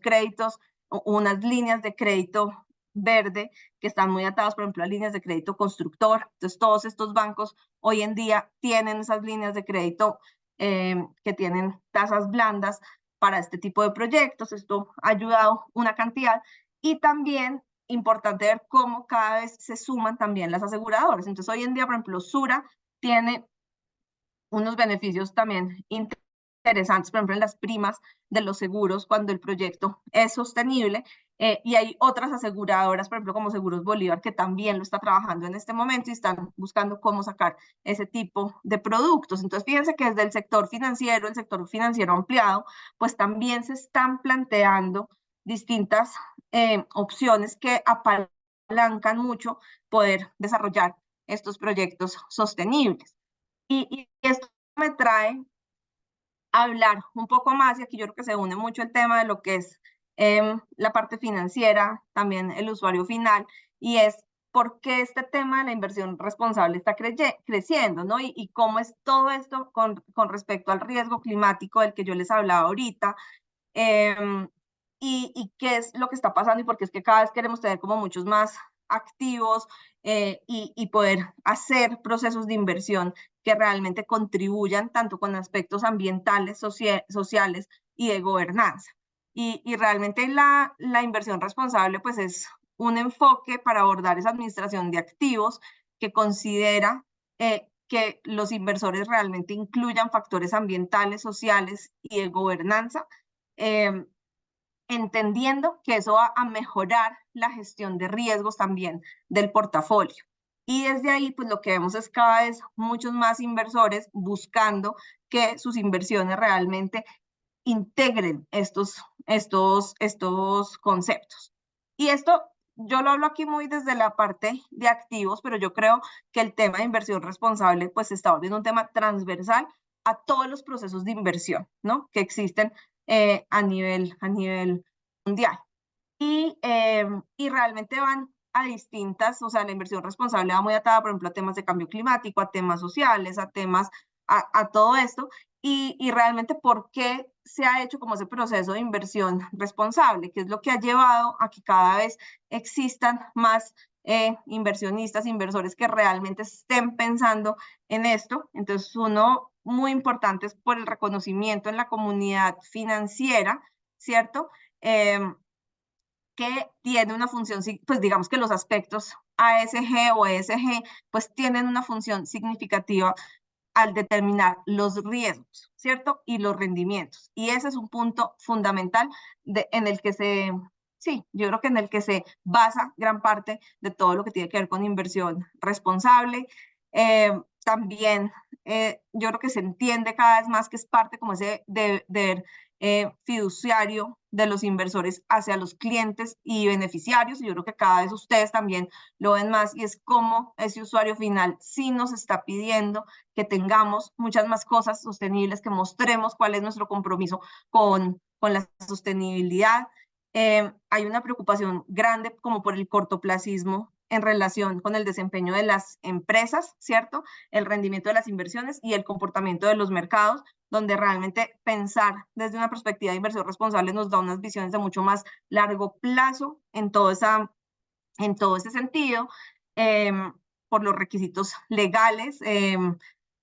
créditos, unas líneas de crédito verde que están muy atadas, por ejemplo, a líneas de crédito constructor. Entonces, todos estos bancos hoy en día tienen esas líneas de crédito que tienen tasas blandas para este tipo de proyectos. Esto ha ayudado una cantidad y también importante ver cómo cada vez se suman también las aseguradoras. Entonces hoy en día, por ejemplo, Sura tiene unos beneficios también interesantes, por ejemplo, en las primas de los seguros cuando el proyecto es sostenible. Y hay otras aseguradoras, por ejemplo, como Seguros Bolívar, que también lo está trabajando en este momento y están buscando cómo sacar ese tipo de productos. Entonces, fíjense que desde el sector financiero ampliado, pues también se están planteando distintas opciones que apalancan mucho poder desarrollar estos proyectos sostenibles. Y esto me trae a hablar un poco más, y aquí yo creo que se une mucho el tema de lo que es la parte financiera, también el usuario final, y es por qué este tema de la inversión responsable está creciendo, ¿no? Y cómo es todo esto con respecto al riesgo climático del que yo les hablaba ahorita, y qué es lo que está pasando y por qué es que cada vez queremos tener como muchos más activos y poder hacer procesos de inversión que realmente contribuyan tanto con aspectos ambientales, sociales y de gobernanza. Y realmente la inversión responsable pues es un enfoque para abordar esa administración de activos que considera que los inversores realmente incluyan factores ambientales, sociales y de gobernanza, entendiendo que eso va a mejorar la gestión de riesgos también del portafolio. Y desde ahí, pues lo que vemos es cada vez muchos más inversores buscando que sus inversiones realmente integren estos conceptos. Y esto yo lo hablo aquí muy desde la parte de activos, pero yo creo que el tema de inversión responsable pues se está volviendo un tema transversal a todos los procesos de inversión, ¿no? Que existen a nivel mundial. Y realmente van a distintas, o sea, la inversión responsable va muy atada, por ejemplo, a temas de cambio climático, a temas sociales, a temas, a todo esto, y realmente por qué se ha hecho como ese proceso de inversión responsable, que es lo que ha llevado a que cada vez existan más inversionistas, inversores que realmente estén pensando en esto. Entonces, uno muy importante es por el reconocimiento en la comunidad financiera, ¿cierto? Que tiene una función, pues digamos que los aspectos ASG o ESG, pues tienen una función significativa al determinar los riesgos, ¿cierto? Y los rendimientos. Y ese es un punto fundamental en el que sí, yo creo que en el que se basa gran parte de todo lo que tiene que ver con inversión responsable. También yo creo que se entiende cada vez más que es parte como ese deber fiduciario de los inversores hacia los clientes y beneficiarios. Y yo creo que cada vez ustedes también lo ven más y es como ese usuario final sí nos está pidiendo que tengamos muchas más cosas sostenibles, que mostremos cuál es nuestro compromiso con la sostenibilidad. Hay una preocupación grande como por el cortoplacismo en relación con el desempeño de las empresas, ¿cierto? El rendimiento de las inversiones y el comportamiento de los mercados, donde realmente pensar desde una perspectiva de inversión responsable nos da unas visiones de mucho más largo plazo en todo ese sentido, por los requisitos legales.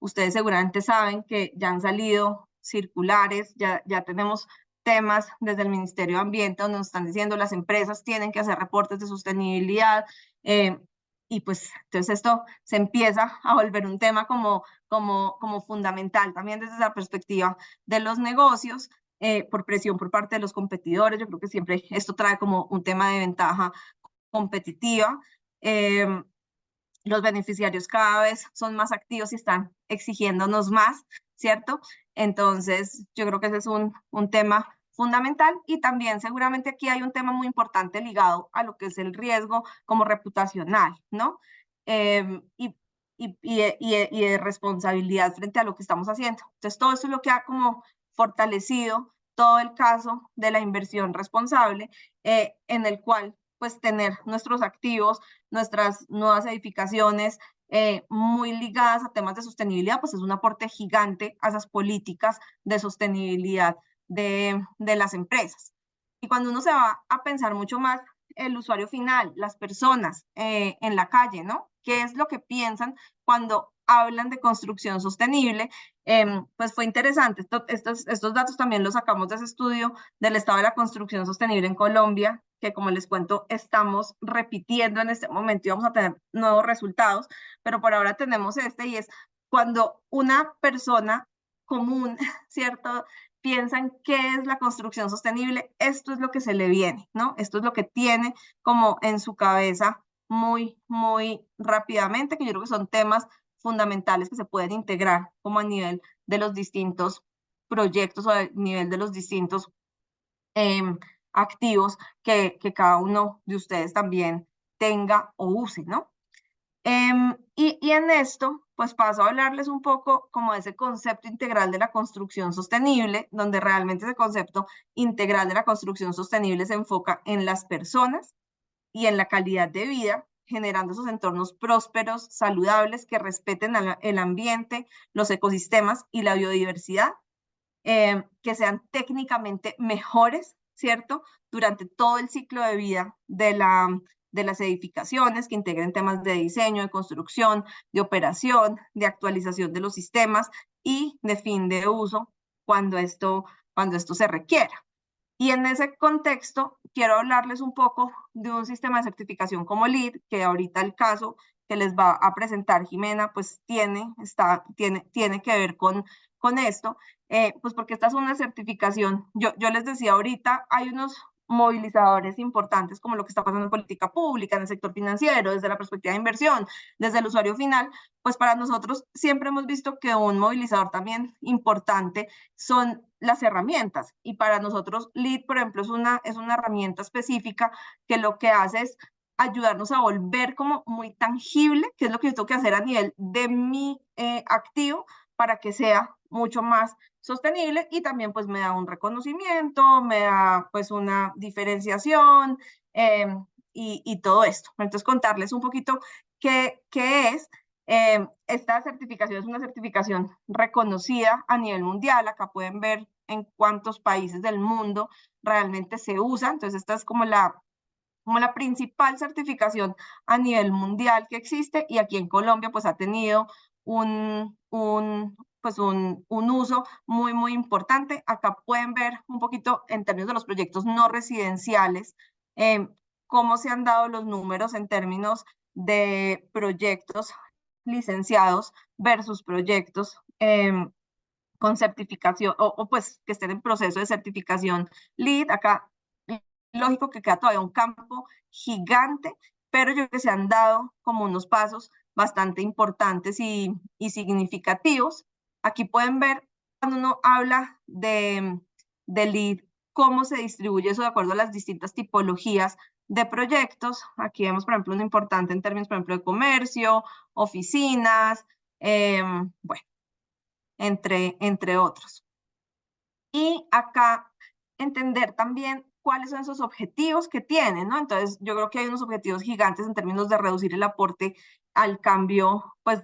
Ustedes seguramente saben que ya han salido circulares, ya tenemos temas desde el Ministerio de Ambiente donde nos están diciendo las empresas tienen que hacer reportes de sostenibilidad, y pues entonces esto se empieza a volver un tema como fundamental también desde la perspectiva de los negocios, por presión por parte de los competidores. Yo creo que siempre esto trae como un tema de ventaja competitiva. Los beneficiarios cada vez son más activos y están exigiéndonos más, ¿cierto? Entonces, yo creo que ese es un tema fundamental, y también seguramente aquí hay un tema muy importante ligado a lo que es el riesgo como reputacional, ¿no? Y de responsabilidad frente a lo que estamos haciendo. Entonces, todo eso es lo que ha como fortalecido todo el caso de la inversión responsable, en el cual pues tener nuestros activos, nuestras nuevas edificaciones muy ligadas a temas de sostenibilidad, pues es un aporte gigante a esas políticas de sostenibilidad de las empresas. Y cuando uno se va a pensar mucho más, el usuario final, las personas en la calle, ¿no? ¿Qué es lo que piensan cuando hablan de construcción sostenible, pues fue interesante. Estos datos también los sacamos de ese estudio del estado de la construcción sostenible en Colombia, que como les cuento, estamos repitiendo en este momento y vamos a tener nuevos resultados, pero por ahora tenemos este, y es cuando una persona común, ¿cierto?, piensa en qué es la construcción sostenible, esto es lo que se le viene, ¿no? Esto es lo que tiene como en su cabeza muy, muy rápidamente, que yo creo que son temas fundamentales que se pueden integrar como a nivel de los distintos proyectos o a nivel de los distintos activos que cada uno de ustedes también tenga o use, ¿no? Y en esto, pues paso a hablarles un poco como de ese concepto integral de la construcción sostenible, donde realmente ese concepto integral de la construcción sostenible se enfoca en las personas y en la calidad de vida, generando esos entornos prósperos, saludables, que respeten el ambiente, los ecosistemas y la biodiversidad, que sean técnicamente mejores, ¿cierto?, durante todo el ciclo de vida de las edificaciones, que integren temas de diseño, de construcción, de operación, de actualización de los sistemas y de fin de uso cuando esto se requiera. Y en ese contexto, quiero hablarles un poco de un sistema de certificación como LEED, que ahorita el caso que les va a presentar Jimena, pues tiene que ver con esto, pues porque esta es una certificación. Yo les decía ahorita, hay unos movilizadores importantes como lo que está pasando en política pública, en el sector financiero, desde la perspectiva de inversión, desde el usuario final, pues para nosotros siempre hemos visto que un movilizador también importante son las herramientas, y para nosotros LEED, por ejemplo, es una herramienta específica que lo que hace es ayudarnos a volver como muy tangible, que es lo que yo tengo que hacer a nivel de mi activo para que sea mucho más sostenible, y también pues me da un reconocimiento, me da pues una diferenciación y todo esto. Entonces contarles un poquito qué es. Esta certificación es una certificación reconocida a nivel mundial. Acá pueden ver en cuántos países del mundo realmente se usa. Entonces esta es como la principal certificación a nivel mundial que existe, y aquí en Colombia pues ha tenido un uso muy, muy importante. Acá pueden ver un poquito en términos de los proyectos no residenciales, cómo se han dado los números en términos de proyectos licenciados versus proyectos con certificación o pues que estén en proceso de certificación LEED. Acá, lógico que queda todavía un campo gigante, pero yo creo que se han dado como unos pasos bastante importantes y significativos. Aquí pueden ver cuando uno habla de LEED, cómo se distribuye eso de acuerdo a las distintas tipologías de proyectos. Aquí vemos, por ejemplo, uno importante en términos, por ejemplo, de comercio, oficinas, bueno, entre otros. Y acá entender también cuáles son esos objetivos que tienen, ¿no? Entonces, yo creo que hay unos objetivos gigantes en términos de reducir el aporte al cambio, pues,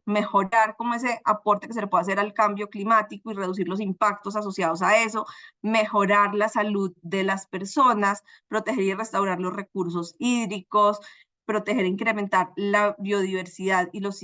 mejorar como ese aporte que se le puede hacer al cambio climático y reducir los impactos asociados a eso, mejorar la salud de las personas, proteger y restaurar los recursos hídricos, proteger e incrementar la biodiversidad y los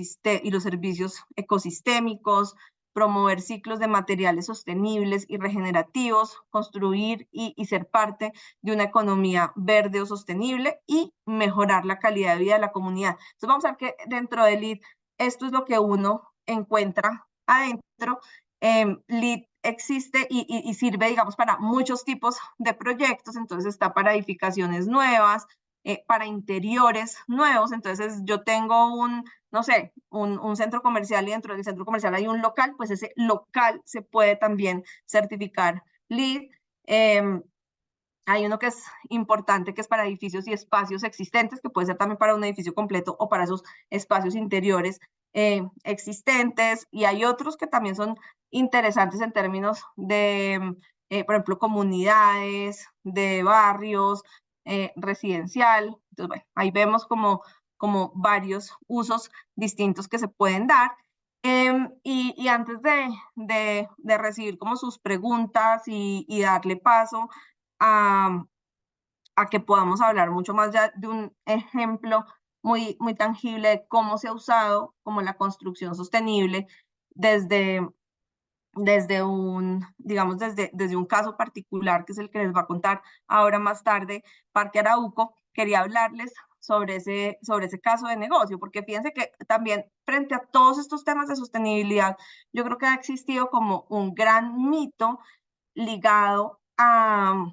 servicios ecosistémicos, promover ciclos de materiales sostenibles y regenerativos, construir y ser parte de una economía verde o sostenible, y mejorar la calidad de vida de la comunidad. Entonces vamos a ver que dentro de LEED esto es lo que uno encuentra adentro. LEED existe y sirve, digamos, para muchos tipos de proyectos. Entonces está para edificaciones nuevas, para interiores nuevos. Entonces yo tengo no sé, un centro comercial, y dentro del centro comercial hay un local, pues ese local se puede también certificar LEED. Hay uno que es importante, que es para edificios y espacios existentes, que puede ser también para un edificio completo o para esos espacios interiores existentes. Y hay otros que también son interesantes en términos de, por ejemplo, comunidades, de barrios, residencial. Entonces, bueno, ahí vemos como varios usos distintos que se pueden dar. Y antes de recibir como sus preguntas y darle paso a que podamos hablar mucho más ya de un ejemplo muy tangible de cómo se ha usado como la construcción sostenible desde, digamos, desde un caso particular, que es el que les va a contar ahora más tarde, Parque Arauco. Quería hablarles sobre ese caso de negocio, porque fíjense que también frente a todos estos temas de sostenibilidad, yo creo que ha existido como un gran mito ligado a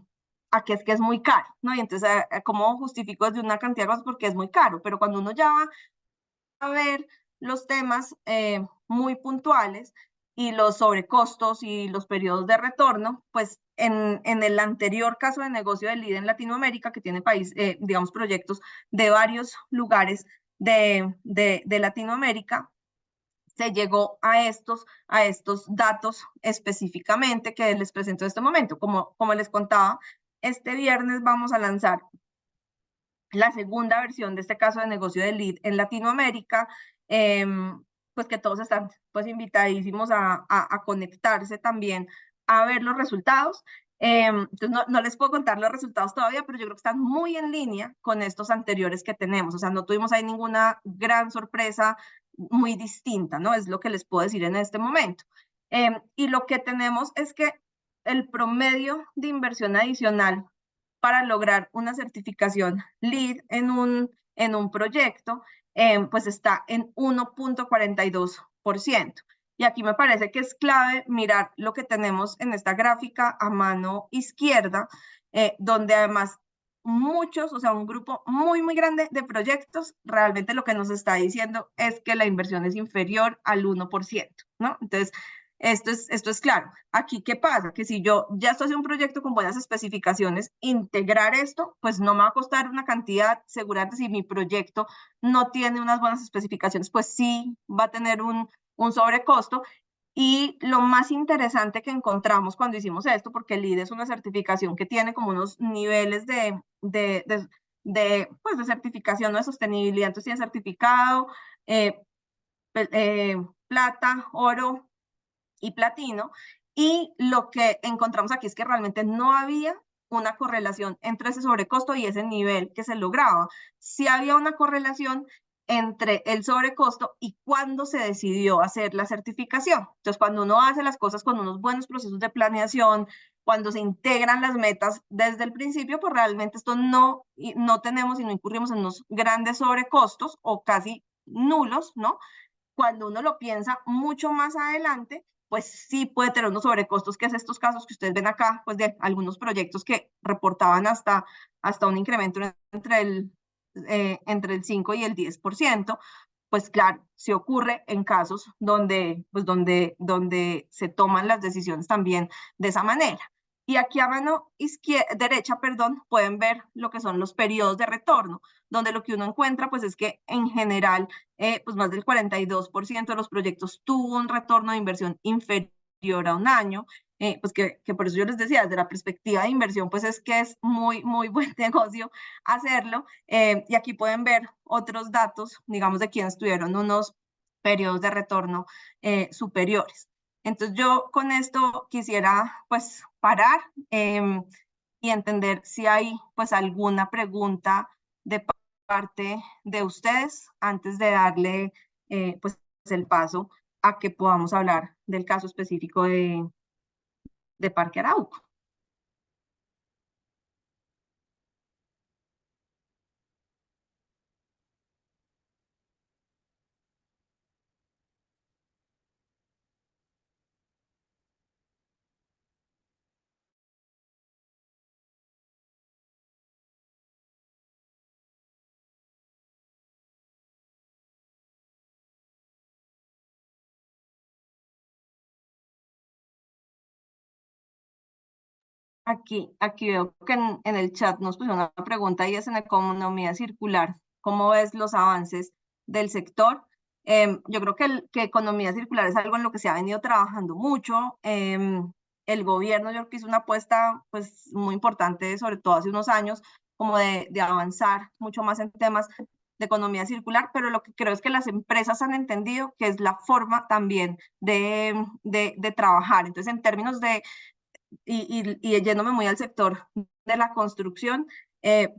que es muy caro, ¿no? Y entonces, ¿cómo justifico desde una cantidad de cosas? Porque es muy caro, pero cuando uno ya va a ver los temas muy puntuales y los sobrecostos y los periodos de retorno, pues en el anterior caso de negocio del LID en Latinoamérica, que tiene digamos, proyectos de varios lugares de Latinoamérica, se llegó a estos datos específicamente que les presento en este momento. Como les contaba, este viernes vamos a lanzar la segunda versión de este caso de negocio de LEED en Latinoamérica, pues que todos están pues invitadísimos a conectarse también a ver los resultados. Entonces no les puedo contar los resultados todavía, pero yo creo que están muy en línea con estos anteriores que tenemos. O sea, no tuvimos ahí ninguna gran sorpresa muy distinta, ¿no? Es lo que les puedo decir en este momento. Y lo que tenemos es que el promedio de inversión adicional para lograr una certificación LEED en un proyecto, pues está en 1.42%. Y aquí me parece que es clave mirar lo que tenemos en esta gráfica a mano izquierda, donde además muchos, o sea, un grupo muy grande de proyectos, realmente lo que nos está diciendo es que la inversión es inferior al 1%, ¿no? Entonces, esto es claro. Aquí, ¿qué pasa? Que si yo ya estoy haciendo un proyecto con buenas especificaciones, integrar esto, pues no me va a costar una cantidad, seguramente si mi proyecto no tiene unas buenas especificaciones, pues sí va a tener un sobrecosto. Y lo más interesante que encontramos cuando hicimos esto, porque el LEED es una certificación que tiene como unos niveles pues de certificación, ¿no? De sostenibilidad, entonces tiene certificado, plata, oro y platino, y lo que encontramos aquí es que realmente no había una correlación entre ese sobrecosto y ese nivel que se lograba. Sí había una correlación entre el sobrecosto y cuándo se decidió hacer la certificación. Entonces, cuando uno hace las cosas con unos buenos procesos de planeación, cuando se integran las metas desde el principio, pues realmente esto no tenemos y no incurrimos en unos grandes sobrecostos o casi nulos, ¿no? Cuando uno lo piensa mucho más adelante, pues sí puede tener unos sobrecostos, que es estos casos que ustedes ven acá, pues de algunos proyectos que reportaban hasta un incremento entre el 5 y el 10%, pues claro, se ocurre en casos donde se toman las decisiones también de esa manera. Y aquí a mano derecha, perdón, pueden ver lo que son los periodos de retorno, donde lo que uno encuentra pues es que en general pues más del 42% de los proyectos tuvo un retorno de inversión inferior a un año, pues que por eso yo les decía, desde la perspectiva de inversión, pues es que es muy buen negocio hacerlo. Y aquí pueden ver otros datos, digamos, de quienes tuvieron unos periodos de retorno superiores. Entonces yo con esto quisiera pues parar y entender si hay pues alguna pregunta de parte de ustedes antes de darle pues el paso a que podamos hablar del caso específico de Parque Arauco. Aquí veo que en el chat nos pusieron una pregunta y es en economía circular. ¿Cómo ves los avances del sector? Yo creo que economía circular es algo en lo que se ha venido trabajando mucho. El gobierno yo creo que hizo una apuesta pues muy importante, sobre todo hace unos años, como de avanzar mucho más en temas de economía circular, pero lo que creo es que las empresas han entendido que es la forma también de trabajar. Entonces, en términos y yéndome muy al sector de la construcción,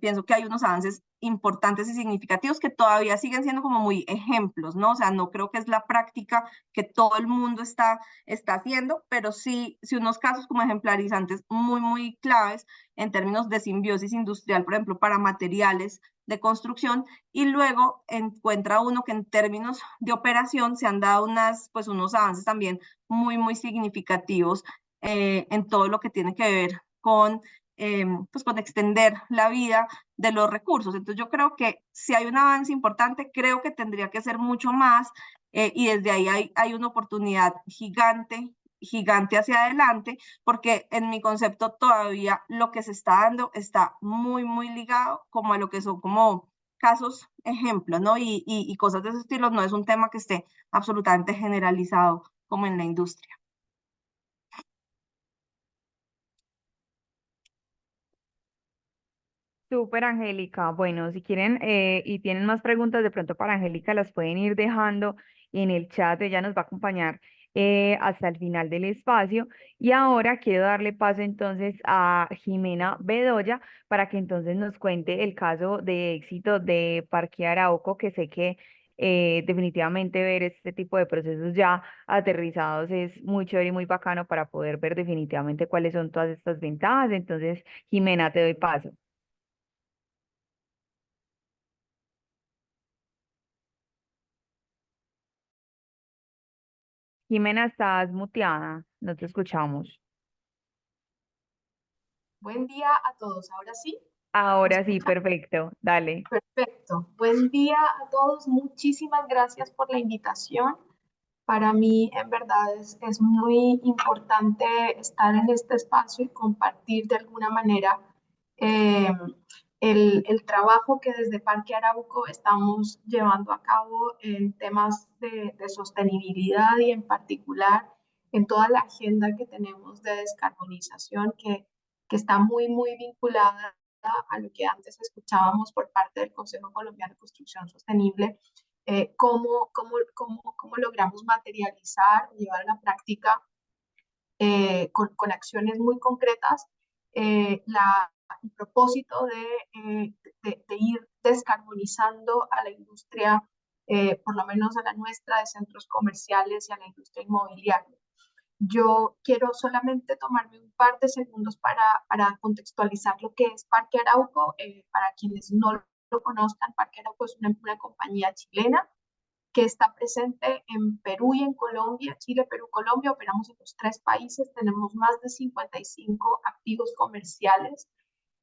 pienso que hay unos avances importantes y significativos que todavía siguen siendo como muy ejemplos, ¿no? O sea, no creo que es la práctica que todo el mundo está haciendo, pero sí unos casos como ejemplarizantes muy claves en términos de simbiosis industrial, por ejemplo, para materiales de construcción, y luego encuentra uno que en términos de operación se han dado unos avances también muy significativos en todo lo que tiene que ver con extender la vida de los recursos. Entonces yo creo que si hay un avance importante, creo que tendría que ser mucho más, y desde ahí hay una oportunidad gigante hacia adelante, porque en mi concepto todavía lo que se está dando está muy ligado como a lo que son como casos, ejemplos, ¿no? Y cosas de ese estilo. No es un tema que esté absolutamente generalizado como en la industria. Súper, Angélica. Bueno, si quieren y tienen más preguntas de pronto para Angélica, las pueden ir dejando en el chat. Ella nos va a acompañar hasta el final del espacio. Y ahora quiero darle paso entonces a Jimena Bedoya para que entonces nos cuente el caso de éxito de Parque Arauco, que sé que definitivamente ver este tipo de procesos ya aterrizados es muy chévere y muy bacano para poder ver definitivamente cuáles son todas estas ventajas. Entonces, Jimena, te doy paso. Jimena, estás muteada, no te escuchamos. Buen día a todos. Ahora sí, ¿me Ahora sí, escuchan? perfecto, dale. Perfecto. Buen día a todos. Muchísimas gracias por la invitación. Para mí, en verdad, es muy importante estar en este espacio y compartir de alguna manera eh, el trabajo que desde Parque Arauco estamos llevando a cabo en temas de sostenibilidad y en particular en toda la agenda que tenemos de descarbonización que está muy vinculada a lo que antes escuchábamos por parte del Consejo Colombiano de Construcción Sostenible, cómo logramos materializar, llevar a la práctica con acciones muy concretas el propósito de ir descarbonizando a la industria, por lo menos a la nuestra, de centros comerciales y a la industria inmobiliaria. Yo quiero solamente tomarme un par de segundos para contextualizar lo que es Parque Arauco. Para quienes no lo conozcan, Parque Arauco es una compañía chilena que está presente en Perú y en Colombia, Chile, Perú, Colombia. Operamos en los tres países, tenemos más de 55 activos comerciales,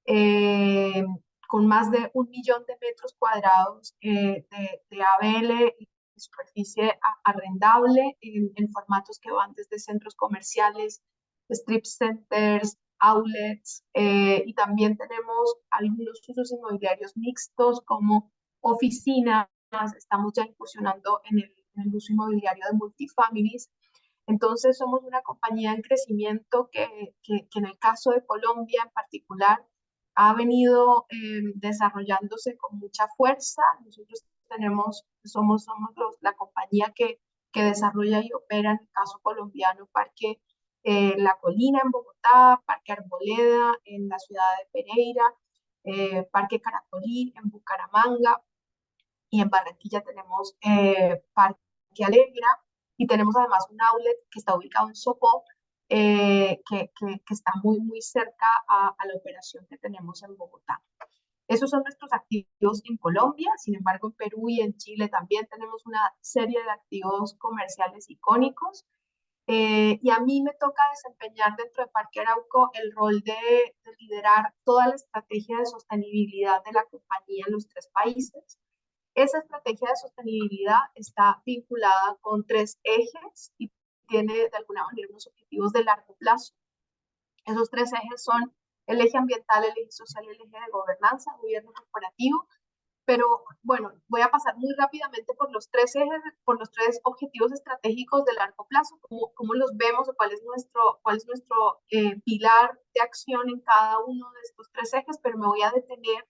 eh, con más de 1 millón de metros cuadrados de ABL y superficie arrendable en formatos que van desde centros comerciales, strip centers, outlets, y también tenemos algunos usos inmobiliarios mixtos como oficinas. Estamos ya incursionando en el uso inmobiliario de multifamilies. Entonces somos una compañía en crecimiento que en el caso de Colombia en particular ha venido desarrollándose con mucha fuerza. Nosotros somos la compañía que desarrolla y opera en el caso colombiano Parque La Colina en Bogotá, Parque Arboleda en la ciudad de Pereira, Parque Caracolí en Bucaramanga, y en Barranquilla tenemos Parque Alegra, y tenemos además un outlet que está ubicado en Sopó, que está muy cerca a la operación que tenemos en Bogotá. Esos son nuestros activos en Colombia. Sin embargo, en Perú y en Chile también tenemos una serie de activos comerciales icónicos. Y a mí me toca desempeñar dentro de Parque Arauco el rol de liderar toda la estrategia de sostenibilidad de la compañía en los tres países. Esa estrategia de sostenibilidad está vinculada con tres ejes y tiene de alguna manera unos objetivos de largo plazo. Esos tres ejes son el eje ambiental, el eje social y el eje de gobernanza, gobierno corporativo. Pero bueno, voy a pasar muy rápidamente por los tres ejes, por los tres objetivos estratégicos de largo plazo, cómo los vemos o cuál es nuestro pilar de acción en cada uno de estos tres ejes, pero me voy a detener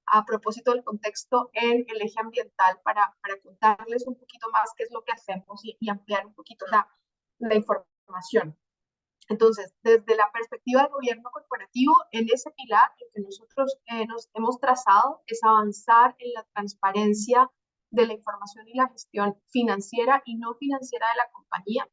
a propósito del contexto en el eje ambiental para contarles un poquito más qué es lo que hacemos y ampliar un poquito la información. Entonces, desde la perspectiva del gobierno corporativo, en ese pilar, lo que nosotros nos hemos trazado es avanzar en la transparencia de la información y la gestión financiera y no financiera de la compañía,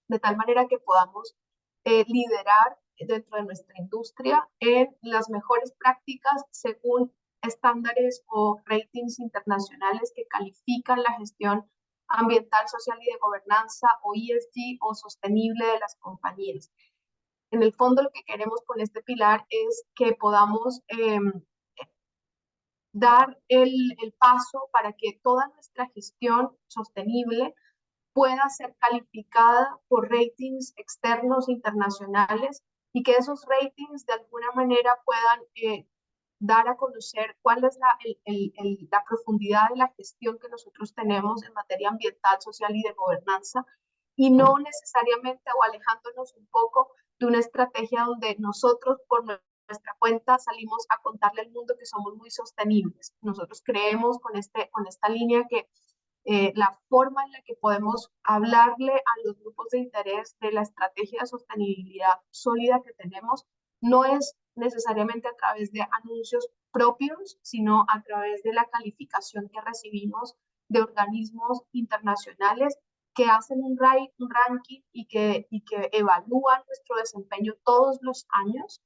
de tal manera que podamos liderar dentro de nuestra industria en las mejores prácticas según estándares o ratings internacionales que califican la gestión ambiental, social y de gobernanza, o ESG, o sostenible de las compañías. En el fondo, lo que queremos con este pilar es que podamos dar el paso para que toda nuestra gestión sostenible pueda ser calificada por ratings externos internacionales y que esos ratings de alguna manera puedan dar a conocer cuál es la profundidad de la gestión que nosotros tenemos en materia ambiental, social y de gobernanza, y no necesariamente o alejándonos un poco de una estrategia donde nosotros por nuestra cuenta salimos a contarle al mundo que somos muy sostenibles. Nosotros creemos con esta línea que la forma en la que podemos hablarle a los grupos de interés de la estrategia de sostenibilidad sólida que tenemos no es necesariamente a través de anuncios propios, sino a través de la calificación que recibimos de organismos internacionales que hacen un ranking y que evalúan nuestro desempeño todos los años